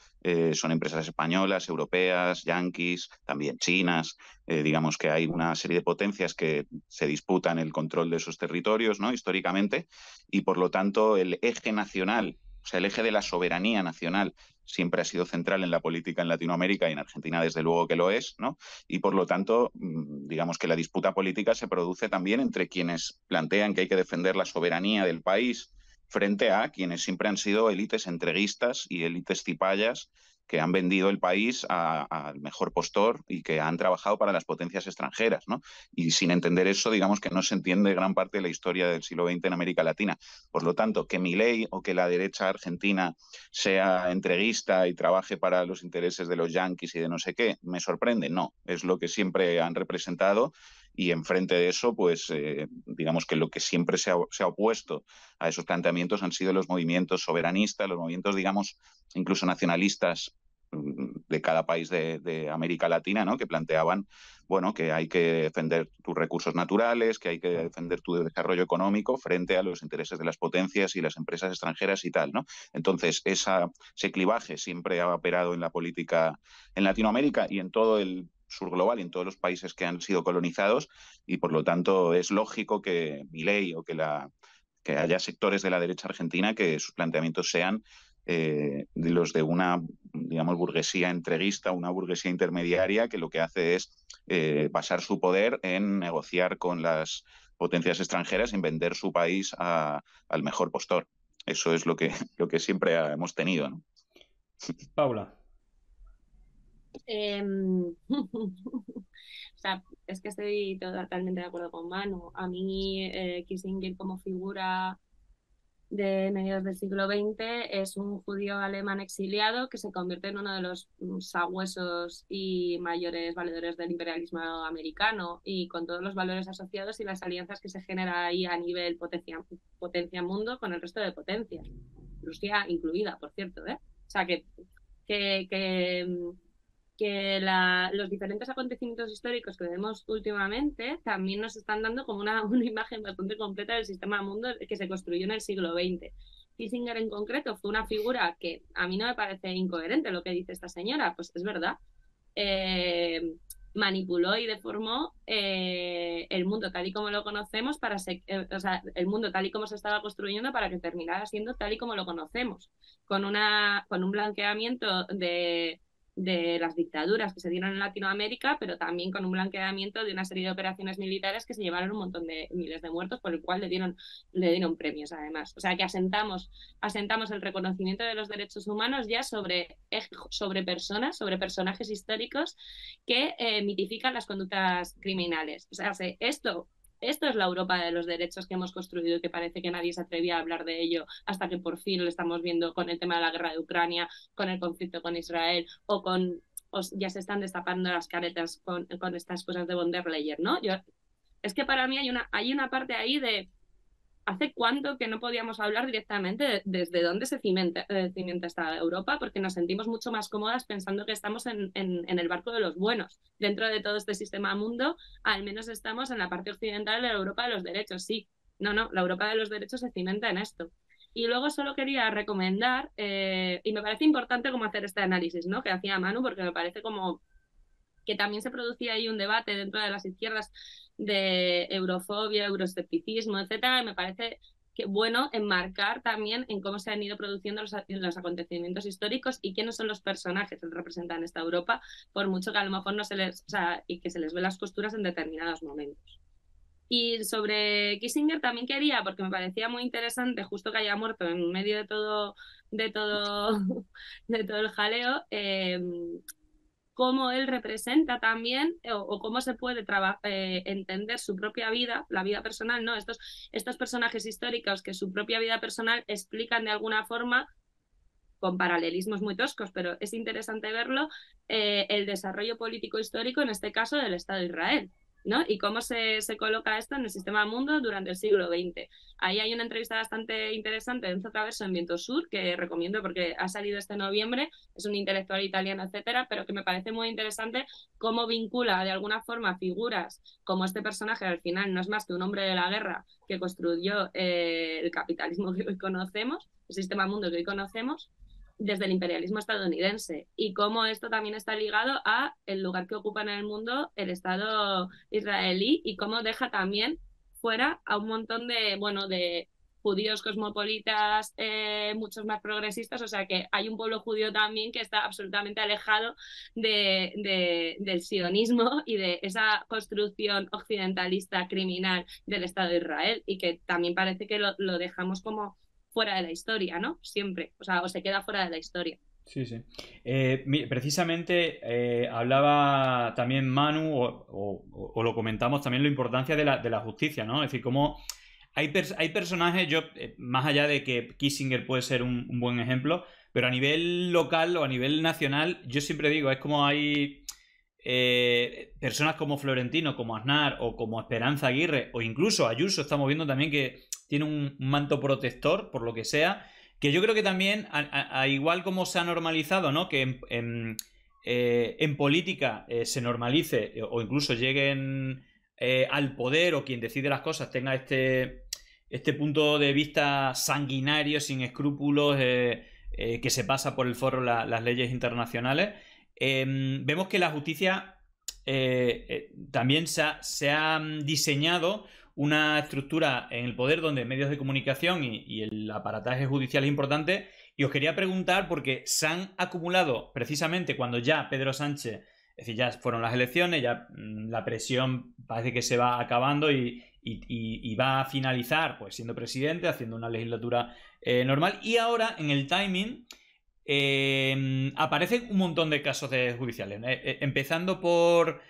Speaker 4: Son empresas españolas, europeas, yanquis, también chinas. Digamos que hay una serie de potencias que se disputan el control de esos territorios, ¿no? Históricamente, y por lo tanto el eje nacional, o sea, el eje de la soberanía nacional siempre ha sido central en la política en Latinoamérica y en Argentina desde luego que lo es, ¿no? Y por lo tanto, digamos que la disputa política se produce también entre quienes plantean que hay que defender la soberanía del país frente a quienes siempre han sido élites entreguistas y élites cipayas que han vendido el país al mejor postor y que han trabajado para las potencias extranjeras, ¿no? Y sin entender eso, digamos que no se entiende gran parte de la historia del siglo XX en América Latina. Por lo tanto, que Milei o que la derecha argentina sea entreguista y trabaje para los intereses de los yanquis y de no sé qué, ¿me sorprende? No, es lo que siempre han representado y enfrente de eso, pues digamos que lo que siempre se ha opuesto a esos planteamientos han sido los movimientos soberanistas, los movimientos, digamos, incluso nacionalistas de cada país de América Latina, ¿no? Que planteaban, bueno, que hay que defender tus recursos naturales, que hay que defender tu desarrollo económico frente a los intereses de las potencias y las empresas extranjeras y tal, ¿no? Entonces, ese clivaje siempre ha operado en la política en Latinoamérica y en todo el sur global y en todos los países que han sido colonizados, y por lo tanto es lógico que Milei o que haya sectores de la derecha argentina que sus planteamientos sean de los de una, digamos, burguesía entreguista, una burguesía intermediaria que lo que hace es basar su poder en negociar con las potencias extranjeras, en vender su país al mejor postor. Eso es lo que siempre hemos tenido, ¿no?
Speaker 2: Paula.
Speaker 3: O sea, es que estoy totalmente de acuerdo con Manu. A mí, Kissinger como figura de mediados del siglo XX es un judío alemán exiliado que se convierte en uno de los sabuesos y mayores valedores del imperialismo americano, y con todos los valores asociados y las alianzas que se genera ahí a nivel potencia mundo con el resto de potencias, Rusia incluida, por cierto, ¿eh? O sea, que los diferentes acontecimientos históricos que vemos últimamente también nos están dando como una imagen bastante completa del sistema mundo que se construyó en el siglo XX. Kissinger en concreto fue una figura que a mí no me parece incoherente lo que dice esta señora, pues es verdad. Manipuló y deformó el mundo tal y como lo conocemos o sea, el mundo tal y como se estaba construyendo para que terminara siendo tal y como lo conocemos, con un blanqueamiento de las dictaduras que se dieron en Latinoamérica, pero también con un blanqueamiento de una serie de operaciones militares que se llevaron un montón de miles de muertos, por el cual le dieron premios además. O sea que asentamos el reconocimiento de los derechos humanos ya sobre personajes históricos que mitifican las conductas criminales. O sea, esto es la Europa de los derechos que hemos construido y que parece que nadie se atrevía a hablar de ello hasta que por fin lo estamos viendo con el tema de la guerra de Ucrania, con el conflicto con Israel ya se están destapando las caretas con estas cosas de von der Leyen, ¿no? Es que para mí hay una parte ahí de ¿hace cuánto que no podíamos hablar directamente desde dónde se cimienta esta Europa? Porque nos sentimos mucho más cómodas pensando que estamos en el barco de los buenos. Dentro de todo este sistema mundo, al menos estamos en la parte occidental de la Europa de los derechos, sí. No, la Europa de los derechos se cimenta en esto. Y luego solo quería recomendar, y me parece importante como hacer este análisis, ¿no? Que hacía Manu, porque me parece como que también se producía ahí un debate dentro de las izquierdas de eurofobia, euroescepticismo, etcétera, y me parece que bueno enmarcar también en cómo se han ido produciendo los acontecimientos históricos y quiénes son los personajes que representan esta Europa, por mucho que a lo mejor no se les, o sea, y que se les ve las costuras en determinados momentos. Y sobre Kissinger también quería, porque me parecía muy interesante, justo que haya muerto en medio de todo el jaleo, cómo él representa también o cómo se puede entender su propia vida, la vida personal, ¿no? Estos personajes históricos que su propia vida personal explican de alguna forma, con paralelismos muy toscos, pero es interesante verlo, el desarrollo político histórico, en este caso del Estado de Israel, ¿no? Y cómo se coloca esto en el sistema mundo durante el siglo XX. Ahí hay una entrevista bastante interesante de Enzo Traverso en Viento Sur, que recomiendo porque ha salido este noviembre, es un intelectual italiano, etcétera, pero que me parece muy interesante cómo vincula de alguna forma figuras como este personaje, al final no es más que un hombre de la guerra que construyó el capitalismo que hoy conocemos, el sistema mundo que hoy conocemos, desde el imperialismo estadounidense, y cómo esto también está ligado a el lugar que ocupa en el mundo el Estado israelí, y cómo deja también fuera a un montón de judíos cosmopolitas, muchos más progresistas. O sea que hay un pueblo judío también que está absolutamente alejado del sionismo y de esa construcción occidentalista criminal del Estado de Israel, y que también parece que lo dejamos como fuera de la historia, ¿no? Siempre, o sea, o se queda fuera de la historia.
Speaker 2: Sí, sí. Precisamente hablaba también Manu, o lo comentamos también, la importancia de la justicia, ¿no? Es decir, cómo hay personajes, más allá de que Kissinger puede ser un buen ejemplo, pero a nivel local o a nivel nacional, yo siempre digo, es como hay personas como Florentino, como Aznar o como Esperanza Aguirre, o incluso Ayuso, estamos viendo también que tiene un manto protector, por lo que sea, que yo creo que también, igual como se ha normalizado, ¿no? Que en política se normalice o incluso lleguen al poder, o quien decide las cosas tenga este punto de vista sanguinario, sin escrúpulos, que se pasa por el forro las leyes internacionales. Vemos que la justicia también se ha diseñado una estructura en el poder donde medios de comunicación y el aparataje judicial es importante. Y os quería preguntar, porque se han acumulado precisamente cuando ya Pedro Sánchez, es decir, ya fueron las elecciones, ya la presión parece que se va acabando y va a finalizar pues siendo presidente, haciendo una legislatura normal. Y ahora, en el timing, aparecen un montón de casos judiciales, empezando por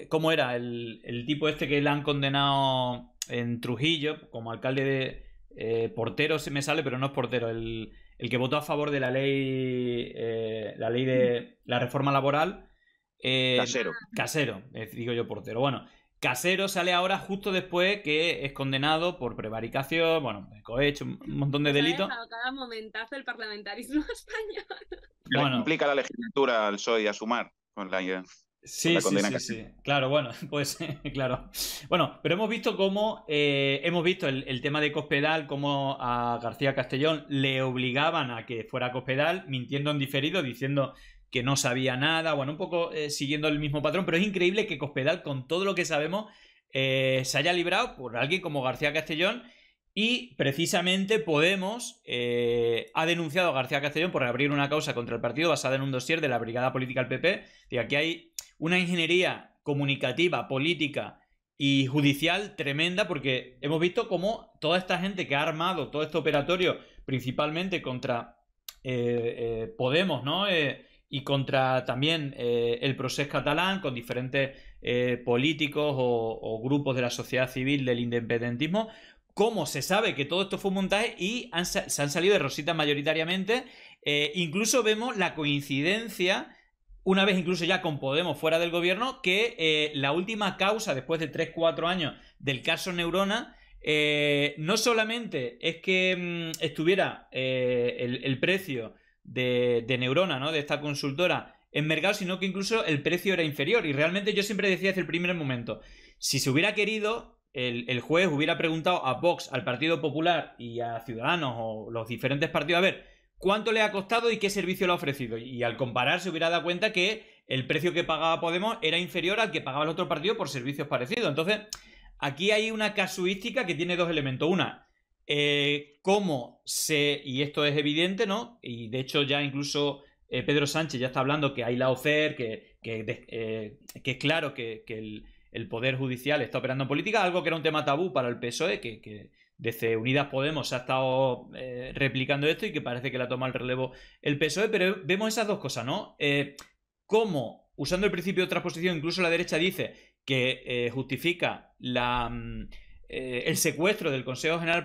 Speaker 2: ¿cómo era? El tipo este que le han condenado en Trujillo como alcalde de Portero, se me sale, pero no es Portero, el que votó a favor de la ley de la reforma laboral. Casero, digo yo Portero. Bueno, Casero sale ahora justo después que es condenado por prevaricación, bueno, cohecho, un montón de delitos.
Speaker 3: Ha dejado cada momentazo el parlamentarismo español.
Speaker 4: Bueno, implica la legislatura al PSOE a sumar con la condena.
Speaker 2: Sí. Claro, bueno, pues claro. Bueno, pero hemos visto cómo el tema de Cospedal, cómo a García Castellón le obligaban a que fuera a Cospedal, mintiendo en diferido, diciendo que no sabía nada, bueno, un poco siguiendo el mismo patrón, pero es increíble que Cospedal, con todo lo que sabemos, se haya librado por alguien como García Castellón. Y precisamente Podemos ha denunciado a García Castellón por abrir una causa contra el partido basada en un dossier de la Brigada Política del PP. Y aquí hay una ingeniería comunicativa, política y judicial tremenda, porque hemos visto cómo toda esta gente que ha armado todo este operatorio, principalmente contra Podemos, ¿no? Y contra también el procés catalán, con diferentes políticos o grupos de la sociedad civil del independentismo. Cómo se sabe que todo esto fue un montaje y se han salido de rositas mayoritariamente. Incluso vemos la coincidencia, una vez incluso ya con Podemos fuera del gobierno, que la última causa, después de 3-4 años del caso Neurona, no solamente es que estuviera el precio de Neurona, ¿no?, de esta consultora, en mercado, sino que incluso el precio era inferior. Y realmente yo siempre decía desde el primer momento, si se hubiera querido, el juez hubiera preguntado a Vox, al Partido Popular y a Ciudadanos o los diferentes partidos, a ver, ¿cuánto le ha costado y qué servicio le ha ofrecido? Y al comparar se hubiera dado cuenta que el precio que pagaba Podemos era inferior al que pagaba el otro partido por servicios parecidos. Entonces, aquí hay una casuística que tiene dos elementos. Una, y esto es evidente, ¿no? Y de hecho ya incluso Pedro Sánchez ya está hablando que hay la OCER, que es claro que el Poder Judicial está operando en política, algo que era un tema tabú para el PSOE, que desde Unidas Podemos se ha estado replicando esto y que parece que la toma el relevo el PSOE, pero vemos esas dos cosas, ¿no? Cómo, usando el principio de transposición, incluso la derecha dice que justifica el secuestro del Consejo General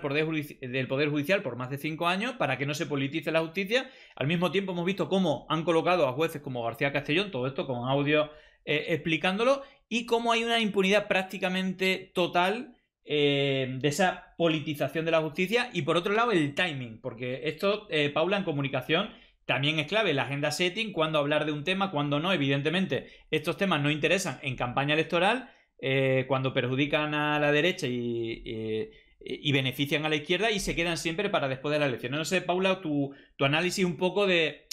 Speaker 2: del Poder Judicial por más de 5 años para que no se politice la justicia. Al mismo tiempo hemos visto cómo han colocado a jueces como García Castellón, todo esto con audio explicándolo, y cómo hay una impunidad prácticamente total de esa politización de la justicia. Y por otro lado el timing, porque esto, Paula, en comunicación también es clave, la agenda setting, cuándo hablar de un tema, cuándo no. Evidentemente estos temas no interesan en campaña electoral, cuando perjudican a la derecha y benefician a la izquierda, y se quedan siempre para después de la elección. No sé, Paula, tu análisis un poco de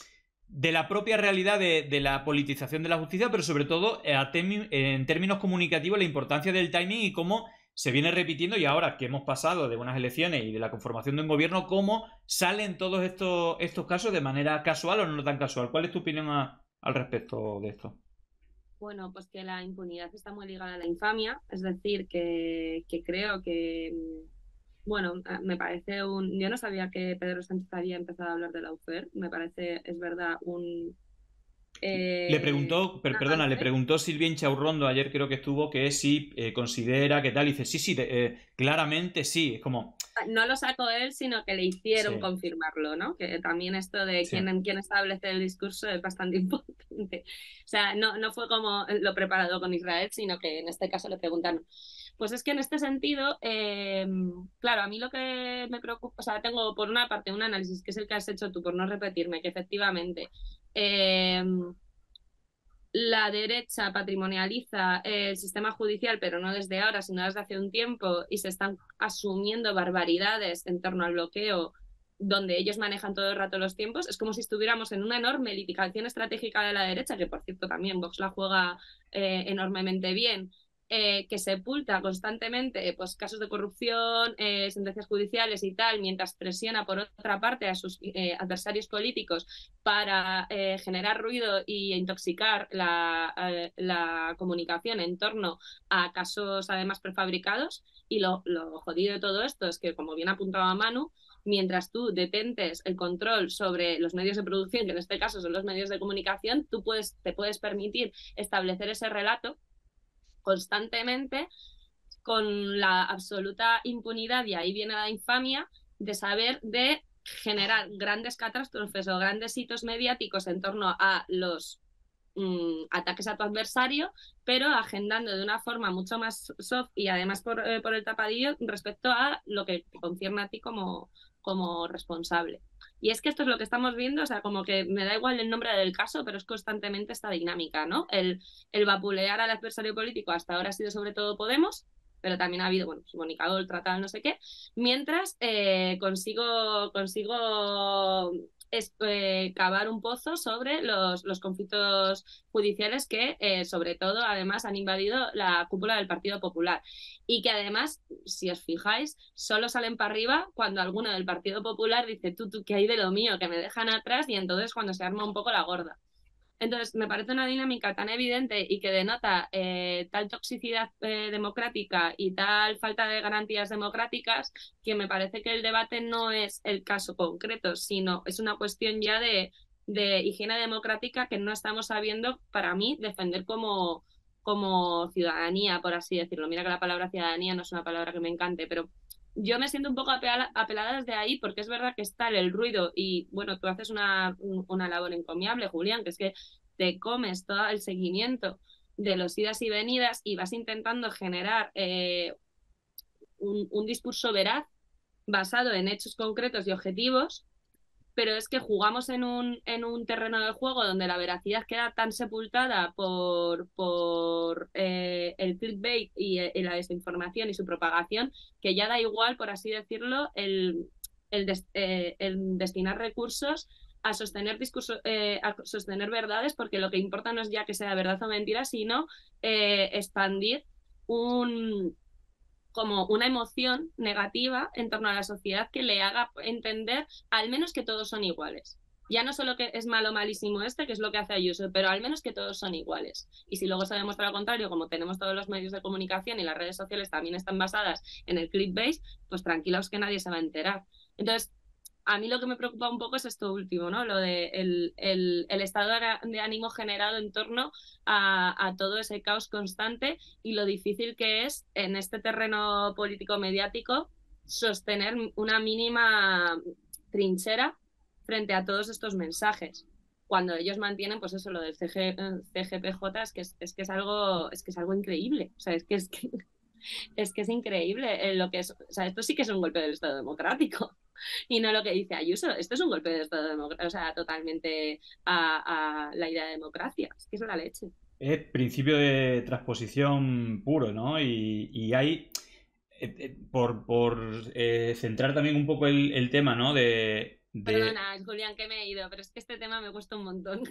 Speaker 2: la propia realidad de la politización de la justicia, pero sobre todo en términos comunicativos, la importancia del timing y cómo se viene repitiendo, y ahora que hemos pasado de unas elecciones y de la conformación de un gobierno, cómo salen todos estos casos de manera casual o no tan casual. ¿Cuál es tu opinión al respecto de esto?
Speaker 3: Bueno, pues que la impunidad está muy ligada a la infamia, es decir, que creo que, bueno, me parece yo no sabía que Pedro Sánchez había empezado a hablar de la UFER, me parece, es verdad,
Speaker 2: le preguntó Silvia Inchaurrondo, ayer creo que estuvo, que si considera que tal, y dice, sí, claramente sí, es como...
Speaker 3: No lo sacó él, sino que le hicieron confirmarlo, ¿no? Que también esto de quién establece el discurso es bastante importante. O sea, no fue como lo preparado con Israel, sino que en este caso le preguntaron. Pues es que en este sentido, claro, a mí lo que me preocupa, o sea, tengo por una parte un análisis que es el que has hecho tú, por no repetirme, que efectivamente eh, la derecha patrimonializa el sistema judicial, pero no desde ahora, sino desde hace un tiempo, y se están asumiendo barbaridades en torno al bloqueo, donde ellos manejan todo el rato los tiempos. Es como si estuviéramos en una enorme litigación estratégica de la derecha, que por cierto también Vox la juega enormemente bien, que sepulta constantemente pues, casos de corrupción, sentencias judiciales y tal, mientras presiona por otra parte a sus adversarios políticos para generar ruido e intoxicar la comunicación en torno a casos además prefabricados. Y lo jodido de todo esto es que, como bien apuntaba Manu, mientras tú detentes el control sobre los medios de producción, que en este caso son los medios de comunicación, te puedes permitir establecer ese relato constantemente con la absoluta impunidad, y ahí viene la infamia de saber de generar grandes catástrofes o grandes hitos mediáticos en torno a los ataques a tu adversario, pero agendando de una forma mucho más soft y además por el tapadillo respecto a lo que te concierne a ti como responsable. Y es que esto es lo que estamos viendo, o sea, como que me da igual el nombre del caso, pero es constantemente esta dinámica, ¿no? El vapulear al adversario político hasta ahora ha sido sobre todo Podemos, pero también ha habido, bueno, Mónica Oltra, tal, no sé qué, mientras consigo cavar un pozo sobre los conflictos judiciales que, sobre todo, además, han invadido la cúpula del Partido Popular. Y que además, si os fijáis, solo salen para arriba cuando alguno del Partido Popular dice tú, ¿qué hay de lo mío? Que me dejan atrás, y entonces cuando se arma un poco la gorda. Entonces, me parece una dinámica tan evidente y que denota tal toxicidad democrática y tal falta de garantías democráticas, que me parece que el debate no es el caso concreto, sino es una cuestión ya de higiene democrática que no estamos sabiendo, para mí, defender como ciudadanía, por así decirlo. Mira que la palabra ciudadanía no es una palabra que me encante, pero yo me siento un poco apelada desde ahí, porque es verdad que está el ruido y, bueno, tú haces una labor encomiable, Julián, que es que te comes todo el seguimiento de los idas y venidas y vas intentando generar un discurso veraz basado en hechos concretos y objetivos, pero es que jugamos en un terreno de juego donde la veracidad queda tan sepultada por el clickbait y la desinformación y su propagación, que ya da igual, por así decirlo, el destinar recursos a sostener a sostener verdades, porque lo que importa no es ya que sea verdad o mentira, sino expandir como una emoción negativa en torno a la sociedad que le haga entender al menos que todos son iguales. Ya no solo que es malo, malísimo que es lo que hace Ayuso, pero al menos que todos son iguales. Y si luego se demuestra lo contrario, como tenemos todos los medios de comunicación y las redes sociales también están basadas en el clickbait, pues tranquilos que nadie se va a enterar. Entonces, a mí lo que me preocupa un poco es esto último, ¿no? Lo de el estado de ánimo generado en torno a todo ese caos constante y lo difícil que es en este terreno político-mediático sostener una mínima trinchera frente a todos estos mensajes. Cuando ellos mantienen, pues eso, lo del CGPJ, es que es algo increíble. O sea, es que es increíble lo que es. O sea, esto sí que es un golpe del Estado democrático. Y no lo que dice Ayuso. Esto es un golpe de Estado democrático, o sea, totalmente a la idea de democracia. Es que es la leche.
Speaker 2: Es principio de transposición puro, ¿no? Y hay, por centrar también un poco el tema, ¿no?
Speaker 3: Perdona, Julián, que me he ido, pero es que este tema me cuesta un montón.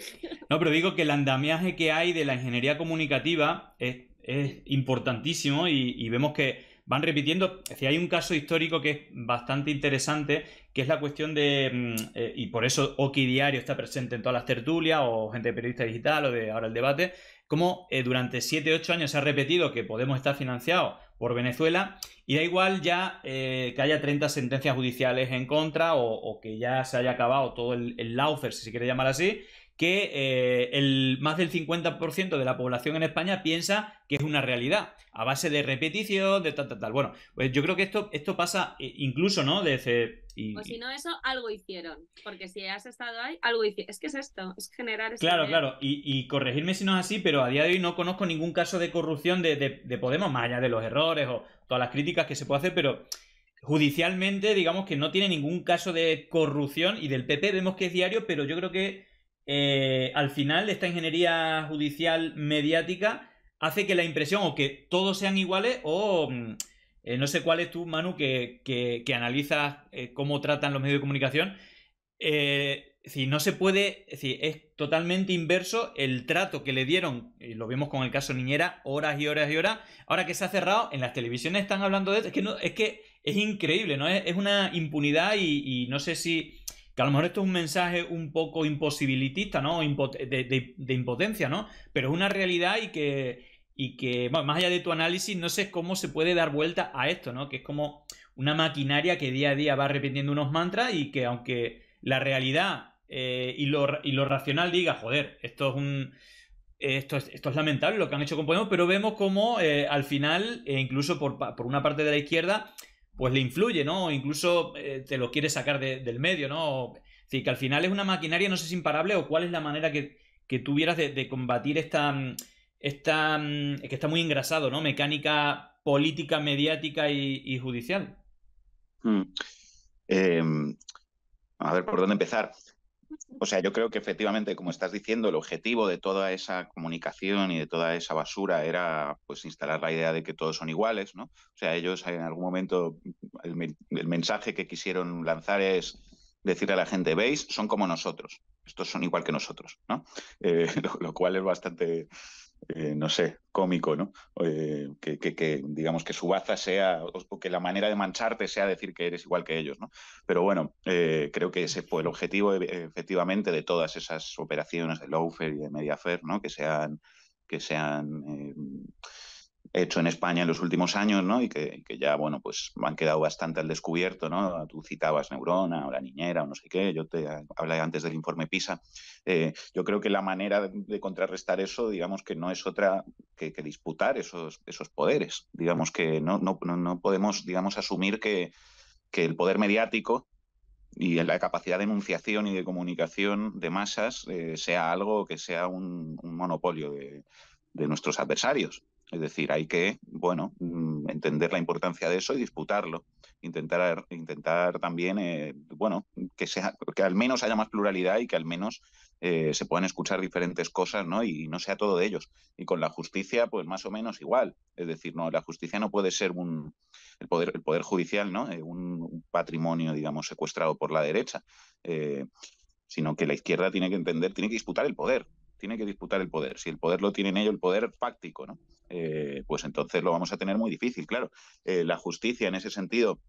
Speaker 2: No, pero digo que el andamiaje que hay de la ingeniería comunicativa es importantísimo y vemos que van repitiendo. Es decir, hay un caso histórico que es bastante interesante, que es la cuestión de, y por eso Oki Diario está presente en todas las tertulias, o Gente de Periodista Digital, o de ahora el debate, cómo durante 7-8 años se ha repetido que Podemos estar financiado por Venezuela, y da igual ya que haya 30 sentencias judiciales en contra, o que ya se haya acabado todo el lawfare, si se quiere llamar así, que más del 50% de la población en España piensa que es una realidad, a base de repetición, de tal, tal, tal. Bueno, pues yo creo que esto pasa incluso, ¿no?
Speaker 3: O si no eso, algo hicieron. Porque si has estado ahí, algo hicieron. Es que es esto, es generar esa
Speaker 2: Claro,
Speaker 3: idea.
Speaker 2: claro, y corregirme si no es así, pero a día de hoy no conozco ningún caso de corrupción de Podemos, más allá de los errores o todas las críticas que se puede hacer, pero judicialmente, digamos que no tiene ningún caso de corrupción, y del PP vemos que es diario, pero yo creo que al final esta ingeniería judicial mediática hace que la impresión o que todos sean iguales o no sé cuál es tú, Manu, que analizas cómo tratan los medios de comunicación. Es decir, no se puede, es decir, es totalmente inverso el trato que le dieron, y lo vimos con el caso Niñera, horas y horas y horas. Ahora que se ha cerrado, en las televisiones están hablando de esto. Es que es increíble, ¿no? Es una impunidad y no sé si. Que a lo mejor esto es un mensaje un poco imposibilitista, ¿no? De impotencia, ¿no? Pero es una realidad y que, bueno, más allá de tu análisis, no sé cómo se puede dar vuelta a esto, ¿no? Que es como una maquinaria que día a día va repitiendo unos mantras y que aunque la realidad y lo racional diga, joder, esto es lamentable lo que han hecho con Podemos, pero vemos como al final, incluso por una parte de la izquierda, pues le influye, ¿no? O incluso te lo quiere sacar del medio, ¿no? Es decir, que al final es una maquinaria, no sé si imparable, o cuál es la manera que tuvieras de combatir es que está muy engrasado, ¿no? Mecánica política, mediática y judicial.
Speaker 4: Mm. Eh, a ver, ¿por dónde empezar? O sea, yo creo que efectivamente, como estás diciendo, el objetivo de toda esa comunicación y de toda esa basura era pues instalar la idea de que todos son iguales, ¿no? O sea, ellos en algún momento el mensaje que quisieron lanzar es decirle a la gente, ¿veis? Son como nosotros. Estos son igual que nosotros, ¿no? Lo cual es bastante, no sé, cómico, ¿no? Que digamos que su baza sea, o que la manera de mancharte sea decir que eres igual que ellos, ¿no? Pero bueno, creo que ese fue el objetivo efectivamente de todas esas operaciones de Lawfare y de Mediafair, ¿no? Que se han hecho en España en los últimos años, ¿no? Y que ya, bueno, pues han quedado bastante al descubierto, ¿no? Tú citabas Neurona o La Niñera o no sé qué, yo te hablé antes del informe PISA. Yo creo que la manera de contrarrestar eso, digamos que no es otra que disputar esos poderes. Digamos que no podemos, digamos, asumir que el poder mediático y la capacidad de enunciación y de comunicación de masas sea algo que sea un monopolio de nuestros adversarios. Es decir, hay que, bueno, entender la importancia de eso y disputarlo. Intentar también, bueno, que al menos haya más pluralidad y que al menos se puedan escuchar diferentes cosas, ¿no? Y no sea todo de ellos. Y con la justicia, pues más o menos igual. Es decir, no, la justicia no puede ser el poder judicial, ¿no? Un patrimonio, digamos, secuestrado por la derecha, sino que la izquierda tiene que entender, tiene que disputar el poder. Tiene que disputar el poder. Si el poder lo tienen ellos, el poder fáctico, ¿no? Pues entonces lo vamos a tener muy difícil, claro. La justicia en ese sentido,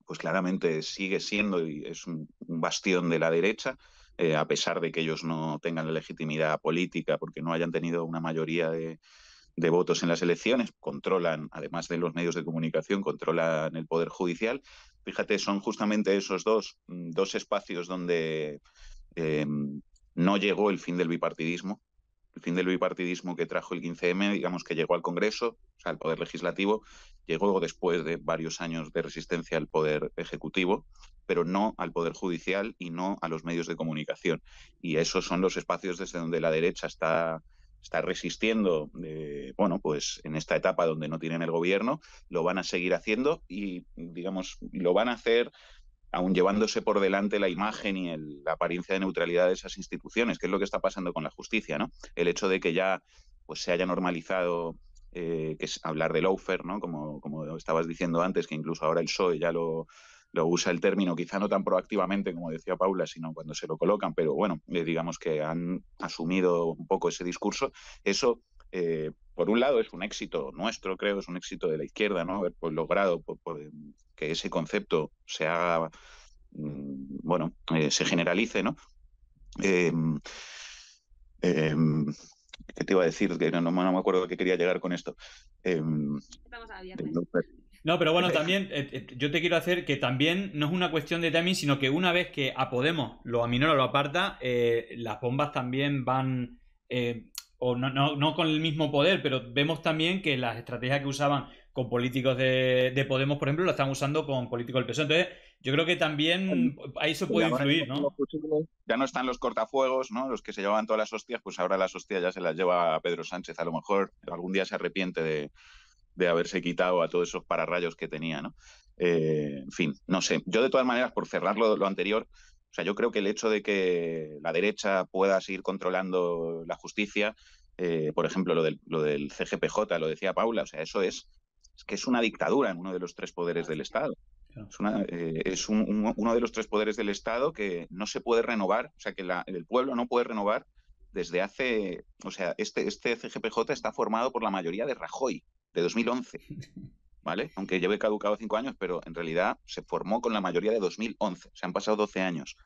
Speaker 4: pues claramente sigue siendo y es un bastión de la derecha, a pesar de que ellos no tengan la legitimidad política porque no hayan tenido una mayoría de votos en las elecciones, controlan, además de los medios de comunicación, controlan el poder judicial. Fíjate, son justamente esos dos espacios donde no llegó el fin del bipartidismo. El fin del bipartidismo que trajo el 15M, digamos que llegó al Congreso, o sea, al Poder Legislativo, llegó después de varios años de resistencia al Poder Ejecutivo, pero no al Poder Judicial y no a los medios de comunicación. Y esos son los espacios desde donde la derecha está resistiendo, bueno, pues en esta etapa donde no tienen el gobierno, lo van a seguir haciendo y, digamos, lo van a hacer aún llevándose por delante la imagen y la apariencia de neutralidad de esas instituciones, que es lo que está pasando con la justicia, ¿no? El hecho de que ya pues, se haya normalizado que es hablar de lawfare, ¿no? Como estabas diciendo antes, que incluso ahora el PSOE ya lo usa el término, quizá no tan proactivamente como decía Paula, sino cuando se lo colocan, pero bueno, digamos que han asumido un poco ese discurso. Eso, por un lado, es un éxito nuestro, creo, es un éxito de la izquierda, ¿no? Haber pues, logrado que ese concepto se haga, bueno, se generalice, ¿no? ¿Qué te iba a decir? Que no me acuerdo a qué quería llegar con esto.
Speaker 3: Estamos a viernes.
Speaker 2: No, pero bueno, también yo te quiero hacer que también no es una cuestión de timing, sino que una vez que a Podemos lo aminora o lo aparta, las bombas también van, o no con el mismo poder, pero vemos también que las estrategias que usaban con políticos de Podemos, por ejemplo, lo están usando con políticos del PSOE. Entonces, yo creo que también ahí eso puede influir, ¿no?
Speaker 4: Ya no están los cortafuegos, ¿no? Los que se llevaban todas las hostias, pues ahora las hostias ya se las lleva Pedro Sánchez. A lo mejor algún día se arrepiente de haberse quitado a todos esos pararrayos que tenía, ¿no? En fin, no sé. Yo, de todas maneras, por cerrar lo anterior, o sea, yo creo que el hecho de que la derecha pueda seguir controlando la justicia, por ejemplo, lo del CGPJ, lo decía Paula, o sea, eso es que es una dictadura en uno de los tres poderes del Estado. Es uno de los tres poderes del Estado que no se puede renovar, o sea, que el pueblo no puede renovar desde hace... O sea, este CGPJ está formado por la mayoría de Rajoy, de 2011, ¿vale? Aunque lleve caducado 5 años, pero en realidad se formó con la mayoría de 2011. Se han pasado 12 años.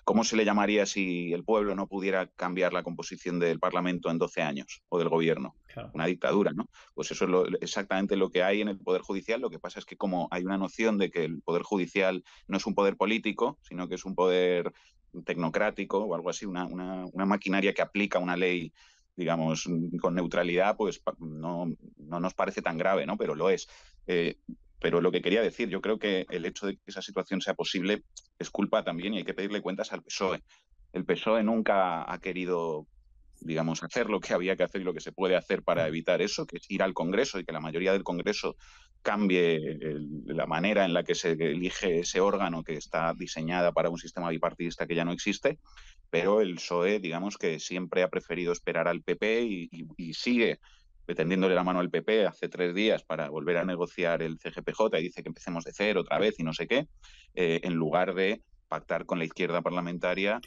Speaker 4: ¿Cómo se le llamaría si el pueblo no pudiera cambiar la composición del Parlamento en 12 años o del gobierno? Claro. Una dictadura, ¿no? Pues eso es exactamente lo que hay en el Poder Judicial. Lo que pasa es que como hay una noción de que el Poder Judicial no es un poder político, sino que es un poder tecnocrático o algo así, una maquinaria que aplica una ley, digamos, con neutralidad, pues no nos parece tan grave, ¿no? Pero lo es. Pero lo que quería decir, yo creo que el hecho de que esa situación sea posible es culpa también, y hay que pedirle cuentas al PSOE. El PSOE nunca ha querido, digamos, hacer lo que había que hacer y lo que se puede hacer para evitar eso, que es ir al Congreso y que la mayoría del Congreso cambie la manera en la que se elige ese órgano que está diseñada para un sistema bipartidista que ya no existe. Pero el PSOE, digamos que siempre ha preferido esperar al PP y sigue tendiéndole la mano al PP hace 3 días para volver a negociar el CGPJ y dice que empecemos de cero otra vez y no sé qué, en lugar de pactar con la izquierda parlamentaria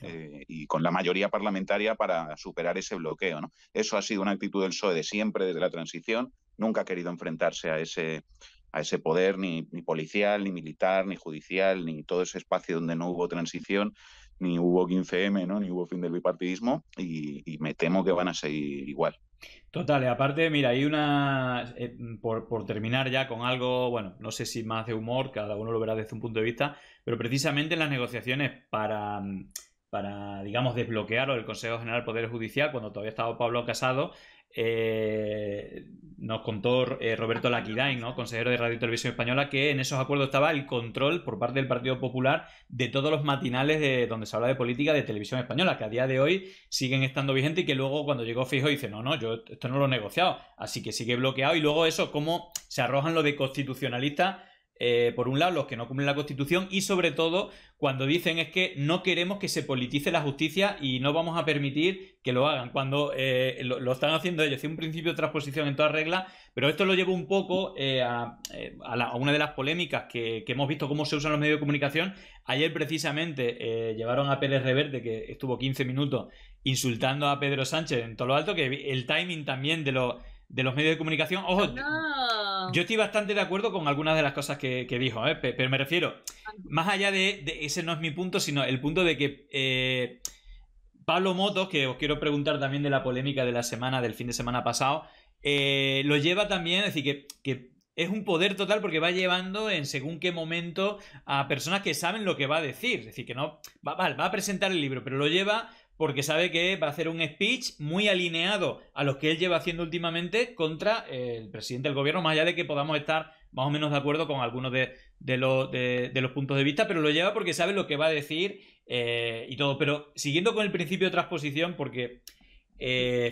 Speaker 4: y con la mayoría parlamentaria para superar ese bloqueo, ¿no? Eso ha sido una actitud del PSOE de siempre, desde la transición. Nunca ha querido enfrentarse a ese poder ni policial, ni militar, ni judicial, ni todo ese espacio donde no hubo transición, ni hubo 15M, ¿no? Ni hubo fin del bipartidismo, y me temo que van a seguir igual.
Speaker 2: Total, y aparte, mira, hay una... por terminar ya con algo, bueno, no sé si más de humor, cada uno lo verá desde un punto de vista, pero precisamente en las negociaciones para digamos, desbloquear el Consejo General del Poder Judicial, cuando todavía estaba Pablo Casado, nos contó Roberto Laquidain, ¿no?, consejero de Radio y Televisión Española, que en esos acuerdos estaba el control por parte del Partido Popular de todos los matinales donde se habla de política de Televisión Española, que a día de hoy siguen estando vigentes, y que luego cuando llegó Feijóo dice, no, yo esto no lo he negociado, así que sigue bloqueado. Y luego eso, cómo se arrojan lo de constitucionalistas, por un lado los que no cumplen la Constitución, y sobre todo cuando dicen es que no queremos que se politice la justicia y no vamos a permitir que lo hagan, cuando lo están haciendo ellos. Es un principio de transposición en toda regla, pero esto lo lleva un poco a una de las polémicas que hemos visto cómo se usan los medios de comunicación. Ayer precisamente llevaron a Pérez Reverte, que estuvo 15 minutos insultando a Pedro Sánchez en todo lo alto, que el timing también de los medios de comunicación. Ojo, yo estoy bastante de acuerdo con algunas de las cosas que dijo, pero me refiero, más allá de ese no es mi punto, sino el punto de que Pablo Motos, que os quiero preguntar también de la polémica de la semana, del fin de semana pasado, lo lleva también, es decir, que es un poder total, porque va llevando en según qué momento a personas que saben lo que va a decir, es decir, que no va a presentar el libro, pero lo lleva porque sabe que va a hacer un speech muy alineado a lo que él lleva haciendo últimamente contra el presidente del gobierno, más allá de que podamos estar más o menos de acuerdo con algunos de los puntos de vista, pero lo lleva porque sabe lo que va a decir y todo. Pero siguiendo con el principio de transposición, porque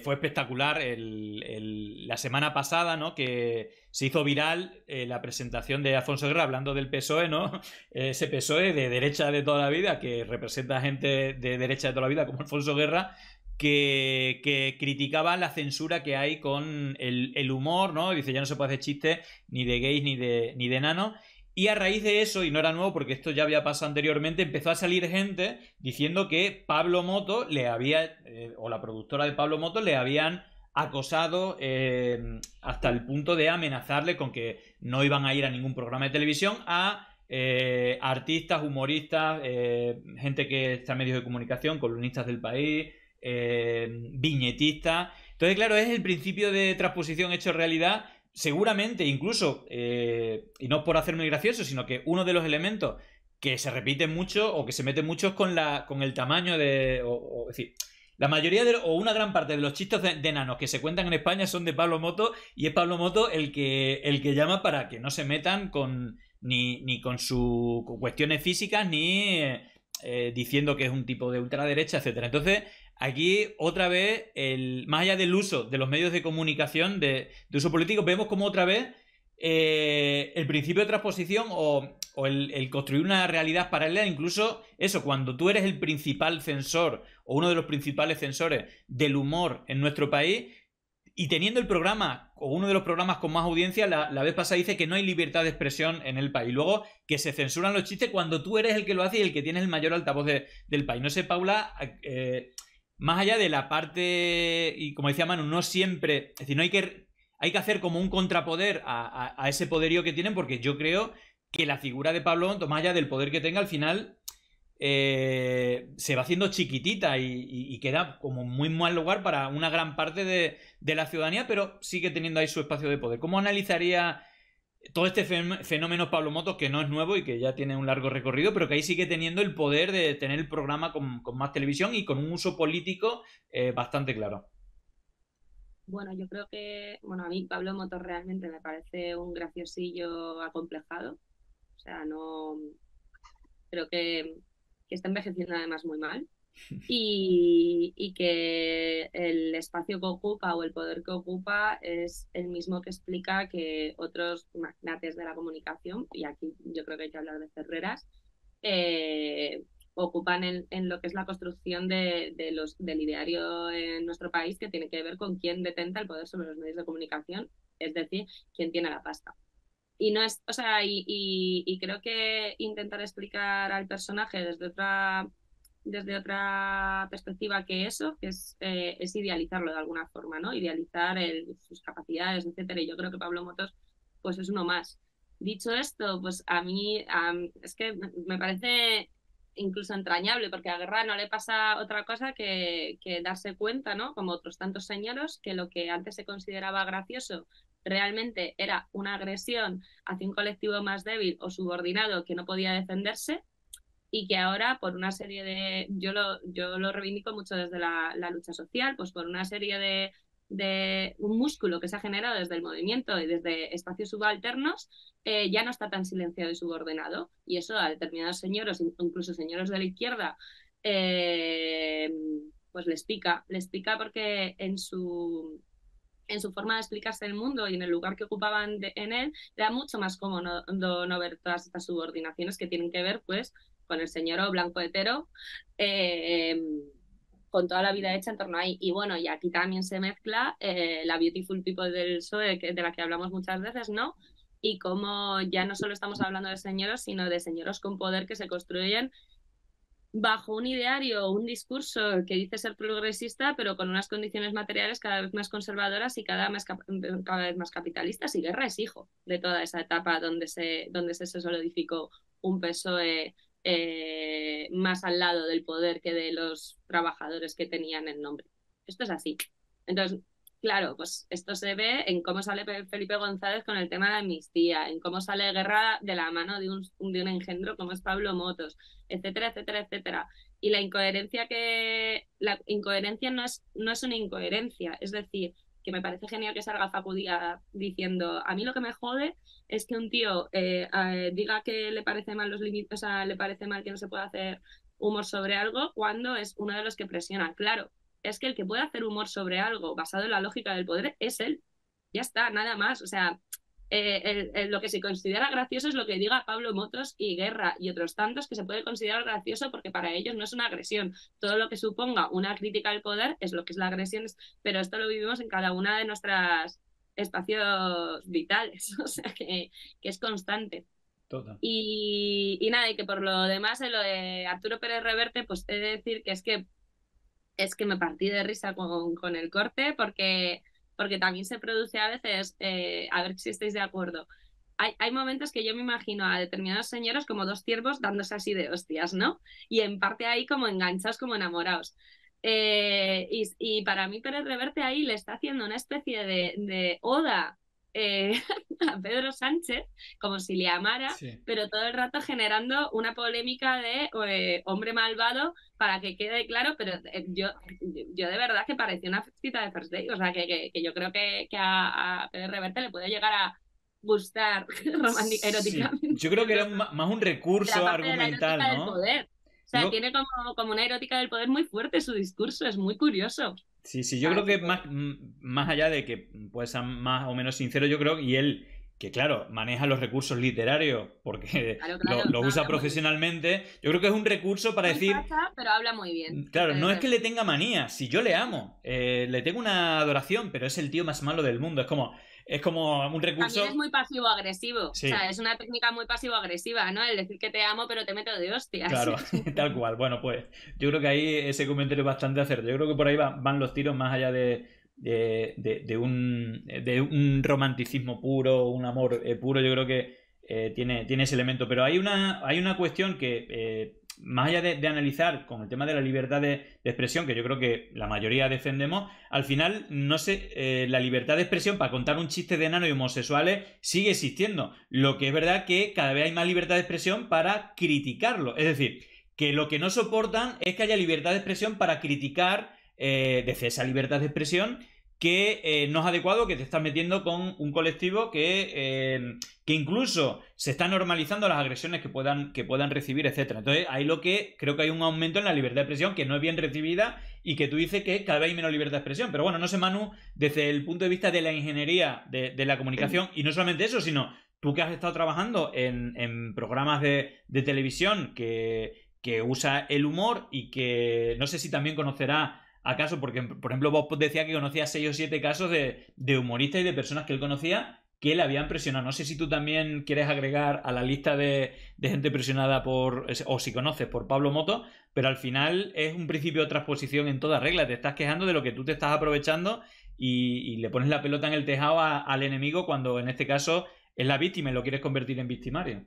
Speaker 2: fue espectacular la semana pasada, ¿no?, que se hizo viral la presentación de Alfonso Guerra hablando del PSOE, ¿no? Ese PSOE de derecha de toda la vida, que representa a gente de derecha de toda la vida como Alfonso Guerra, que criticaba la censura que hay con el humor, ¿no? Dice, ya no se puede hacer chistes ni de gays ni de enanos. Y a raíz de eso, y no era nuevo porque esto ya había pasado anteriormente, empezó a salir gente diciendo que Pablo Motos le había, o la productora de Pablo Motos le habían acosado hasta el punto de amenazarle con que no iban a ir a ningún programa de televisión a artistas, humoristas, gente que está en medios de comunicación, columnistas del País, viñetistas. Entonces, claro, es el principio de transposición hecho realidad, seguramente incluso, y no por hacerme gracioso, sino que uno de los elementos que se repite mucho o que se mete mucho es con el tamaño de... es decir, la mayoría o una gran parte de los chistes de enanos que se cuentan en España son de Pablo Moto, y es Pablo Moto el que llama para que no se metan ni con sus cuestiones físicas, ni diciendo que es un tipo de ultraderecha, etcétera. Entonces, aquí otra vez, más allá del uso de los medios de comunicación, de uso político, vemos como otra vez el principio de transposición o el construir una realidad paralela, incluso eso, cuando tú eres el principal censor o uno de los principales censores del humor en nuestro país, y teniendo el programa o uno de los programas con más audiencia, la vez pasada dice que no hay libertad de expresión en el país. Luego, que se censuran los chistes cuando tú eres el que lo hace y el que tiene el mayor altavoz del país. No sé, Paula, más allá de la parte, y como decía Manu, no siempre, es decir, no hay que hacer como un contrapoder a ese poderío que tienen, porque yo creo que la figura de Pablo Moto, más allá del poder que tenga, al final se va haciendo chiquitita y queda como muy mal lugar para una gran parte de la ciudadanía, pero sigue teniendo ahí su espacio de poder. ¿Cómo analizaría todo este fenómeno Pablo Motos, que no es nuevo y que ya tiene un largo recorrido, pero que ahí sigue teniendo el poder de tener el programa con más televisión y con un uso político bastante claro?
Speaker 3: Bueno, yo creo que, bueno, a mí Pablo Motos realmente me parece un graciosillo acomplejado. O sea, no, creo que está envejeciendo además muy mal. Y que el espacio que ocupa o el poder que ocupa es el mismo que explica que otros magnates de la comunicación, y aquí yo creo que hay que hablar de Ferreras, ocupan en lo que es la construcción del ideario en nuestro país, que tiene que ver con quién detenta el poder sobre los medios de comunicación, es decir, quién tiene la pasta. Y no es, o sea, y creo que intentar explicar al personaje desde otra perspectiva que eso, que es idealizarlo de alguna forma, ¿no? Idealizar sus capacidades, etcétera. Y yo creo que Pablo Motos, pues es uno más. Dicho esto, pues a mí es que me parece incluso entrañable, porque a Guerra no le pasa otra cosa que darse cuenta, ¿no? Como otros tantos señoros, que lo que antes se consideraba gracioso realmente era una agresión hacia un colectivo más débil o subordinado que no podía defenderse, y que ahora por una serie de, yo lo reivindico mucho desde la lucha social, pues por una serie de un músculo que se ha generado desde el movimiento y desde espacios subalternos, ya no está tan silenciado y subordinado, y eso a determinados señores, incluso señores de la izquierda, pues les pica porque en su forma de explicarse el mundo y en el lugar que ocupaban en él, era mucho más cómodo no ver todas estas subordinaciones que tienen que ver, pues, con el señor blanco hetero, con toda la vida hecha en torno a ahí. Y bueno, y aquí también se mezcla la Beautiful People del PSOE, de la que hablamos muchas veces, ¿no? Y cómo ya no solo estamos hablando de señoros, sino de señoros con poder que se construyen bajo un ideario o un discurso que dice ser progresista, pero con unas condiciones materiales cada vez más conservadoras y cada vez más capitalistas. Y Guerra es hijo de toda esa etapa donde se solidificó un PSOE más al lado del poder que de los trabajadores que tenían el nombre. Esto es así. Entonces, claro, pues esto se ve en cómo sale Felipe González con el tema de amnistía, en cómo sale Guerra de la mano de un engendro como es Pablo Motos, etcétera, etcétera, etcétera. Y la incoherencia no es una incoherencia, es decir, que me parece genial que salga Facu Díaz diciendo, a mí lo que me jode es que un tío diga que le parece mal los límites, o sea, le parece mal que no se pueda hacer humor sobre algo cuando es uno de los que presiona. Claro, es que el que puede hacer humor sobre algo basado en la lógica del poder es él. Ya está, nada más. O sea, lo que se considera gracioso es lo que diga Pablo Motos y Guerra y otros tantos, que se puede considerar gracioso porque para ellos no es una agresión. Todo lo que suponga una crítica al poder es lo que es la agresión, pero esto lo vivimos en cada una de nuestras espacios vitales, o sea que es constante.
Speaker 2: Total.
Speaker 3: Y nada, y que por lo demás, en lo de Arturo Pérez Reverte, pues he de decir que me partí de risa con el corte, porque también se produce a veces, a ver si estáis de acuerdo, hay momentos que yo me imagino a determinados señores como dos ciervos dándose así de hostias, ¿no? Y en parte ahí como enganchados, como enamorados. Y para mí Pérez Reverte ahí le está haciendo una especie de oda a Pedro Sánchez como si le amara,
Speaker 2: Sí.
Speaker 3: pero todo el rato generando una polémica de hombre malvado para que quede claro, pero yo de verdad que parecía una cita de First Date, o sea, que yo creo que a Pérez Reverte le puede llegar a gustar
Speaker 2: Sí,
Speaker 3: eróticamente.
Speaker 2: yo creo que era más un
Speaker 3: La
Speaker 2: recurso
Speaker 3: parte de la
Speaker 2: argumental,
Speaker 3: erótica del
Speaker 2: ¿no?
Speaker 3: poder. O sea,
Speaker 2: Yo,
Speaker 3: tiene como una erótica del poder muy fuerte su discurso, es muy curioso.
Speaker 2: sí, yo creo
Speaker 3: Así
Speaker 2: que
Speaker 3: que,
Speaker 2: más allá de que puede ser más o menos sincero, yo creo, y él, que claro, maneja los recursos literarios porque
Speaker 3: claro,
Speaker 2: lo
Speaker 3: no,
Speaker 2: usa
Speaker 3: habla muy bien.
Speaker 2: profesionalmente, yo creo que es un recurso para
Speaker 3: Muy
Speaker 2: decir,
Speaker 3: facha, pero habla muy bien.
Speaker 2: claro, no es que le tenga manía, si yo le amo, le tengo una adoración, pero es el tío más malo del mundo, es como un
Speaker 3: También es
Speaker 2: recurso...
Speaker 3: muy pasivo-agresivo. O sea,
Speaker 2: Sí,
Speaker 3: es una técnica muy pasivo-agresiva, ¿no? El decir que te amo, pero te meto de hostias.
Speaker 2: claro, tal cual. Bueno, pues yo creo que ahí ese comentario es bastante acertado. Yo creo que por ahí van los tiros más allá de un romanticismo puro, un amor puro. Yo creo que tiene ese elemento. Pero hay una cuestión que, más allá de analizar con el tema de la libertad de expresión, que yo creo que la mayoría defendemos, al final, no sé, la libertad de expresión para contar un chiste de enanos y homosexuales sigue existiendo. Lo que es verdad que cada vez hay más libertad de expresión para criticarlo. Es decir, que lo que no soportan es que haya libertad de expresión para criticar desde esa libertad de expresión que no es adecuado, que te estás metiendo con un colectivo que incluso se está normalizando las agresiones que puedan recibir, etcétera. Entonces, ahí lo que creo que hay un aumento en la libertad de expresión que no es bien recibida y que tú dices que cada vez hay menos libertad de expresión. Pero bueno, no sé, Manu, desde el punto de vista de la ingeniería de la comunicación, y no solamente eso, sino tú que has estado trabajando en programas de televisión que usa el humor y que no sé si también conocerá acaso, porque por ejemplo Bob decía que conocía 6 o 7 casos de humoristas y de personas que él conocía que le habían presionado. No sé si tú también quieres agregar a la lista de gente presionada o si conoces, por Pablo Moto, pero al final es un principio de transposición en toda regla. Te estás quejando de lo que tú te estás aprovechando y le pones la pelota en el tejado al enemigo cuando en este caso es la víctima y lo quieres convertir en victimario.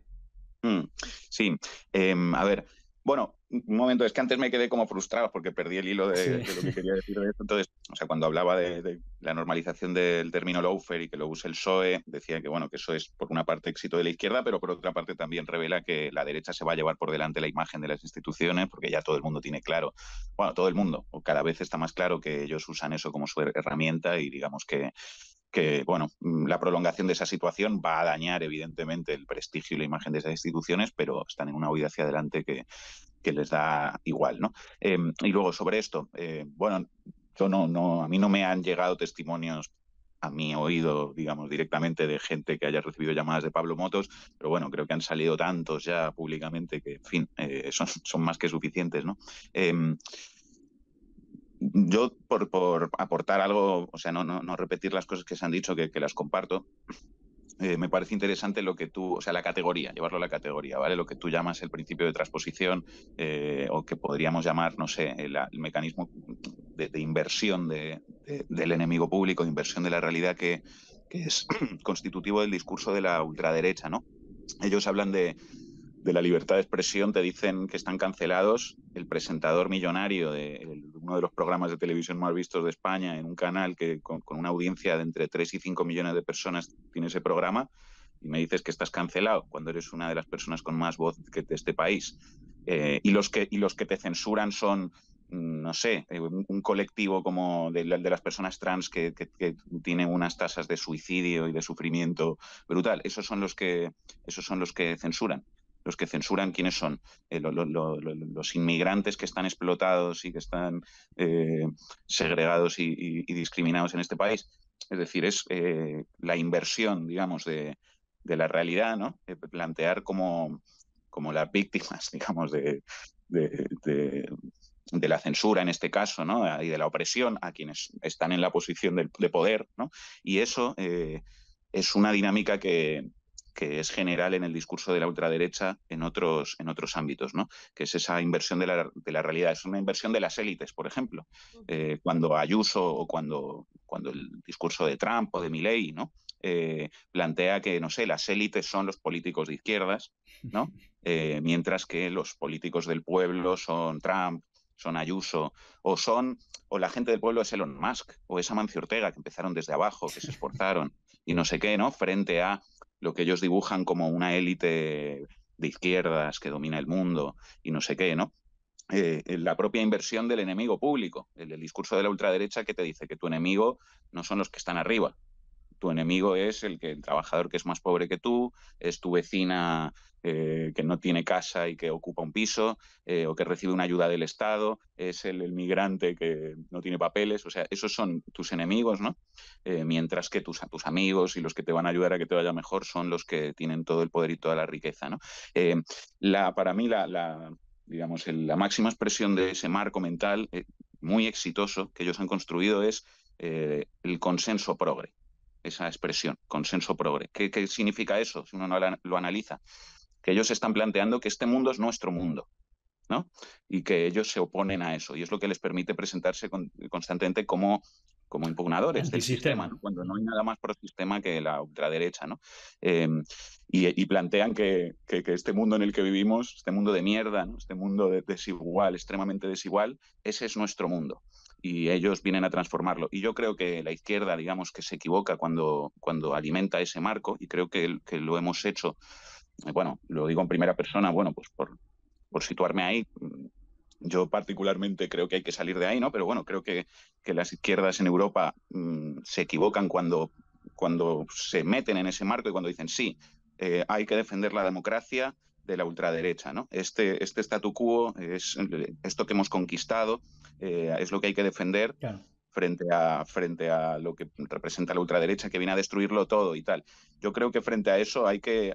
Speaker 4: Sí, a ver, bueno, un momento, es que antes me quedé como frustrado porque perdí el hilo
Speaker 2: Sí.
Speaker 4: de lo que quería decir de esto. Entonces, o sea, cuando hablaba de la normalización del término lawfare y que lo use el PSOE, decía que, bueno, que eso es por una parte éxito de la izquierda, pero por otra parte también revela que la derecha se va a llevar por delante la imagen de las instituciones, porque ya todo el mundo tiene claro, bueno, todo el mundo, o cada vez está más claro que ellos usan eso como su herramienta y digamos que bueno, la prolongación de esa situación va a dañar evidentemente el prestigio y la imagen de esas instituciones, pero están en una huida hacia adelante que les da igual, ¿no? Y luego sobre esto, bueno, yo a mí no me han llegado testimonios a mi oído, digamos, directamente de gente que haya recibido llamadas de Pablo Motos, pero bueno, creo que han salido tantos ya públicamente que, en fin, son más que suficientes, ¿no? Yo, por aportar algo, o sea, no repetir las cosas que se han dicho, que las comparto, me parece interesante lo que tú, o sea, la categoría, llevarlo a la categoría, ¿vale? Lo que tú llamas el principio de transposición, o que podríamos llamar, no sé, el mecanismo de inversión del enemigo público, de inversión de la realidad que es constitutivo del discurso de la ultraderecha, ¿no? Ellos hablan de la libertad de expresión, te dicen que están cancelados el presentador millonario de uno de los programas de televisión más vistos de España, en un canal que con una audiencia de entre 3 y 5 millones de personas tiene ese programa, y me dices que estás cancelado cuando eres una de las personas con más voz de este país. Y los que te censuran son, no sé, un colectivo como de las personas trans que tienen unas tasas de suicidio y de sufrimiento brutal. Esos son los que censuran. Los que censuran, ¿quiénes son? Los inmigrantes que están explotados y que están segregados y discriminados en este país. Es decir, es la inversión, digamos, de la realidad, ¿no? Plantear como las víctimas, digamos, de la censura en este caso, ¿no? Y de la opresión a quienes están en la posición de poder, ¿no? Y eso es una dinámica que es general en el discurso de la ultraderecha en otros ámbitos, ¿no? Que es esa inversión de la realidad. Es una inversión de las élites, por ejemplo. Cuando Ayuso o cuando el discurso de Trump o de Milei, ¿no? Plantea que, no sé, las élites son los políticos de izquierdas, ¿no? Mientras que los políticos del pueblo son Trump, son Ayuso, o la gente del pueblo es Elon Musk, o es Amancio Ortega, que empezaron desde abajo, que se esforzaron. no sé qué, ¿no? Frente a lo que ellos dibujan como una élite de izquierdas que domina el mundo y no sé qué, ¿no? La propia inversión del enemigo público, el discurso de la ultraderecha que te dice que tu enemigo no son los que están arriba, tu enemigo es el trabajador que es más pobre que tú, es tu vecina que no tiene casa y que ocupa un piso, o que recibe una ayuda del Estado, es el migrante que no tiene papeles, o sea, esos son tus enemigos, ¿no? Mientras que tus amigos y los que te van a ayudar a que te vaya mejor son los que tienen todo el poder y toda la riqueza, ¿no? Para mí digamos, la máxima expresión de ese marco mental muy exitoso que ellos han construido es el consenso progre. Esa expresión, consenso progre. ¿Qué significa eso si uno no lo analiza? Que ellos están planteando que este mundo es nuestro mundo, ¿no? Y que ellos se oponen a eso. Y es lo que les permite presentarse constantemente como impugnadores del sistema, ¿no? Cuando no hay nada más prosistema que la ultraderecha, ¿no? Y plantean que este mundo en el que vivimos, este mundo de mierda, ¿no? Este mundo desigual, extremadamente desigual, ese es nuestro mundo. Y ellos vienen a transformarlo. Y yo creo que la izquierda, digamos, que se equivoca cuando alimenta ese marco, y creo que lo hemos hecho, bueno, lo digo en primera persona, bueno, pues por situarme ahí. Yo particularmente creo que hay que salir de ahí, ¿no? Pero bueno, creo que las izquierdas en Europa se equivocan cuando se meten en ese marco y cuando dicen, sí, hay que defender la democracia de la ultraderecha, ¿no? Este statu quo, esto que hemos conquistado, es lo que hay que defender. Claro. Frente a lo que representa la ultraderecha, que viene a destruirlo todo y tal. Yo creo que frente a eso hay que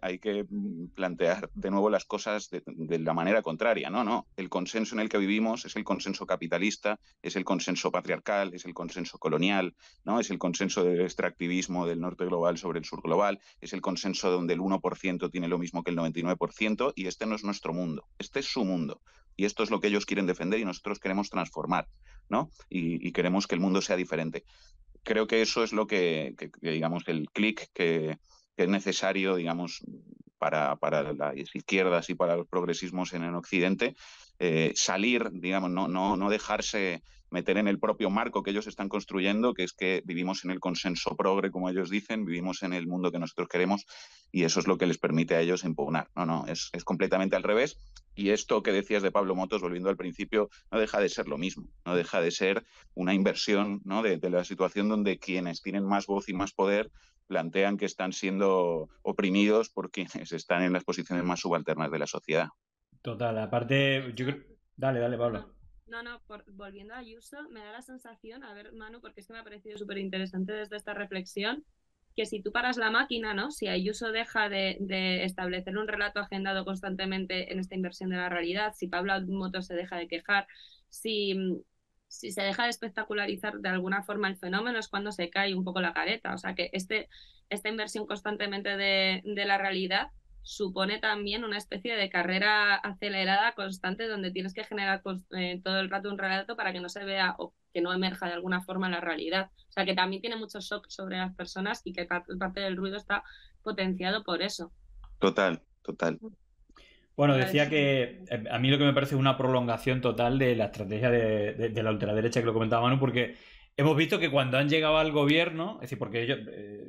Speaker 4: plantear de nuevo las cosas de la manera contraria. No, el consenso en el que vivimos es el consenso capitalista, es el consenso patriarcal, es el consenso colonial, ¿no? Es el consenso del extractivismo del norte global sobre el sur global, es el consenso donde el 1% tiene lo mismo que el 99%, y este no es nuestro mundo, este es su mundo. Y esto es lo que ellos quieren defender y nosotros queremos transformar, ¿no? Y queremos que el mundo sea diferente. Creo que eso es lo que digamos, el clic que es necesario, digamos, para las izquierdas y para los progresismos en Occidente, salir, digamos, no dejarse meter en el propio marco que ellos están construyendo, que es que vivimos en el consenso progre, como ellos dicen, vivimos en el mundo que nosotros queremos, y eso es lo que les permite a ellos impugnar. No, es completamente al revés. Y esto que decías de Pablo Motos, volviendo al principio, no deja de ser lo mismo, no deja de ser una inversión, ¿no? de la situación donde quienes tienen más voz y más poder plantean que están siendo oprimidos por quienes están en las posiciones más subalternas de la sociedad.
Speaker 2: Total, aparte, yo creo... Dale, Pablo.
Speaker 3: Volviendo a Ayuso, me da la sensación, a ver, Manu, porque es que me ha parecido súper interesante desde esta reflexión, que si tú paras la máquina, ¿no? Si Ayuso deja de establecer un relato agendado constantemente en esta inversión de la realidad, si Pablo Motos se deja de quejar, si se deja de espectacularizar de alguna forma el fenómeno, es cuando se cae un poco la careta. O sea que esta inversión constantemente de la realidad supone también una especie de carrera acelerada constante donde tienes que generar todo el rato un relato para que no se vea o que no emerja de alguna forma la realidad. O sea que también tiene mucho shock sobre las personas y que parte del ruido está potenciado por eso.
Speaker 4: Total.
Speaker 2: Bueno, decía que a mí lo que me parece es una prolongación total de la estrategia de la ultraderecha, que lo comentaba Manu, porque hemos visto que cuando han llegado al gobierno, es decir, porque ellos,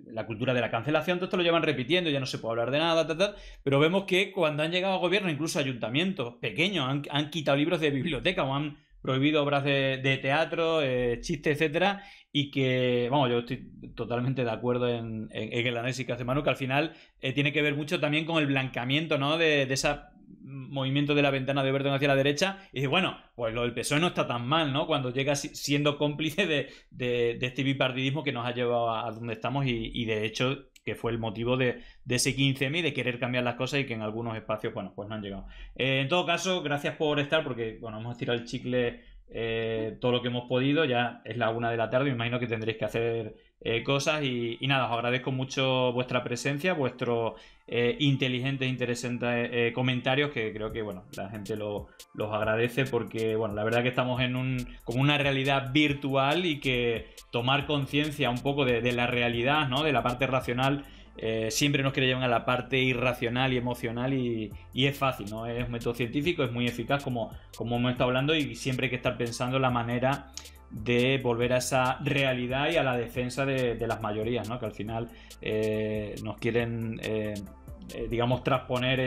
Speaker 2: la cultura de la cancelación, todo esto lo llevan repitiendo, ya no se puede hablar de nada, pero vemos que cuando han llegado al gobierno, incluso ayuntamientos pequeños han quitado libros de biblioteca o han prohibido obras de teatro, chistes, etcétera, y que, vamos, yo estoy totalmente de acuerdo en el análisis que hace Manu, que al final tiene que ver mucho también con el blanqueamiento, ¿no? de esa movimiento de la ventana de Overton hacia la derecha, y dice, bueno, pues lo del PSOE no está tan mal, ¿no? Cuando llega siendo cómplice de este bipartidismo que nos ha llevado a donde estamos y de hecho que fue el motivo de ese 15M y de querer cambiar las cosas y que en algunos espacios, bueno, pues no han llegado. En todo caso, gracias por estar, porque, bueno, hemos tirado el chicle todo lo que hemos podido, ya es la 1 de la tarde, me imagino que tendréis que hacer cosas y nada, os agradezco mucho vuestra presencia, vuestros inteligentes, interesantes comentarios, que creo que, bueno, la gente los agradece porque, bueno, la verdad que estamos como una realidad virtual y que tomar conciencia un poco de la realidad, ¿no? De la parte racional, siempre nos quiere llevar a la parte irracional y emocional y es fácil, ¿no? Es un método científico, es muy eficaz como hemos estado hablando y siempre hay que estar pensando la manera de volver a esa realidad y a la defensa de las mayorías, ¿no? Que al final nos quieren, digamos, transponer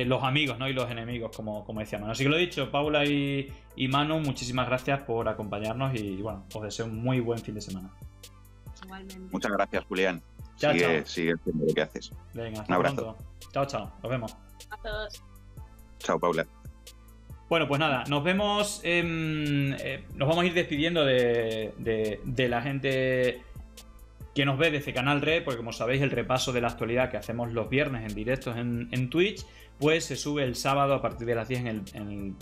Speaker 2: los amigos, ¿no? Y los enemigos, como decía Manu. Así que lo he dicho, Paula y Manu, muchísimas gracias por acompañarnos y bueno, os deseo un muy buen fin de semana.
Speaker 3: Igualmente.
Speaker 4: Muchas gracias, Julián.
Speaker 2: Chao,
Speaker 4: sigue
Speaker 2: chao.
Speaker 4: haciendo lo que haces.
Speaker 2: Venga,
Speaker 4: Un
Speaker 2: hasta
Speaker 4: abrazo.
Speaker 2: pronto. Chao, chao. Nos vemos.
Speaker 3: A todos.
Speaker 4: Chao, Paula.
Speaker 2: Bueno, pues nada, nos vemos. Nos vamos a ir despidiendo de la gente que nos ve desde Canal Red, porque como sabéis, el repaso de la actualidad que hacemos los viernes en directos en Twitch, pues se sube el sábado a partir de las 10 en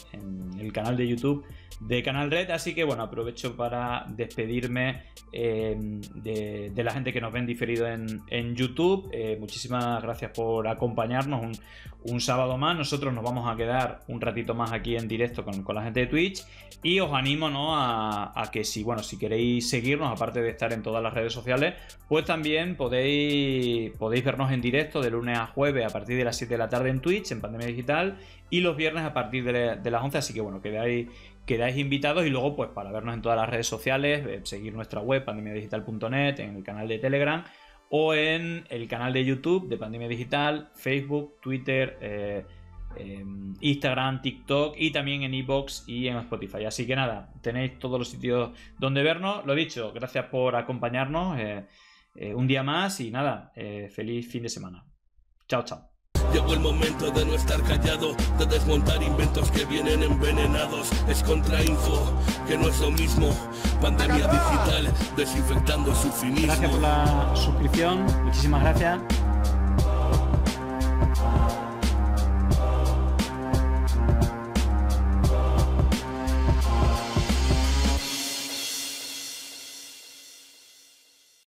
Speaker 2: el canal de YouTube de Canal Red. Así que bueno, aprovecho para despedirme de la gente que nos ven diferido en YouTube. Muchísimas gracias por acompañarnos un sábado más. Nosotros nos vamos a quedar un ratito más aquí en directo con la gente de Twitch, y os animo, ¿no?, a que si queréis seguirnos, aparte de estar en todas las redes sociales, pues también podéis vernos en directo de lunes a jueves a partir de las 7 de la tarde en Twitch, en Pandemia Digital, y los viernes a partir de las 11. Así que bueno, quedáis invitados, y luego pues para vernos en todas las redes sociales, seguir nuestra web pandemiadigital.net, en el canal de Telegram o en el canal de YouTube de Pandemia Digital, Facebook, Twitter, Instagram, TikTok, y también en iVoox y en Spotify. Así que nada, tenéis todos los sitios donde vernos. Lo dicho, gracias por acompañarnos un día más, y nada, feliz fin de semana. Chao, chao.
Speaker 1: Llegó el momento de no estar callado, de desmontar inventos que vienen envenenados. Es contrainfo, que no es lo mismo. Pandemia digital, desinfectando su cinismo.
Speaker 2: Gracias por la suscripción, muchísimas gracias.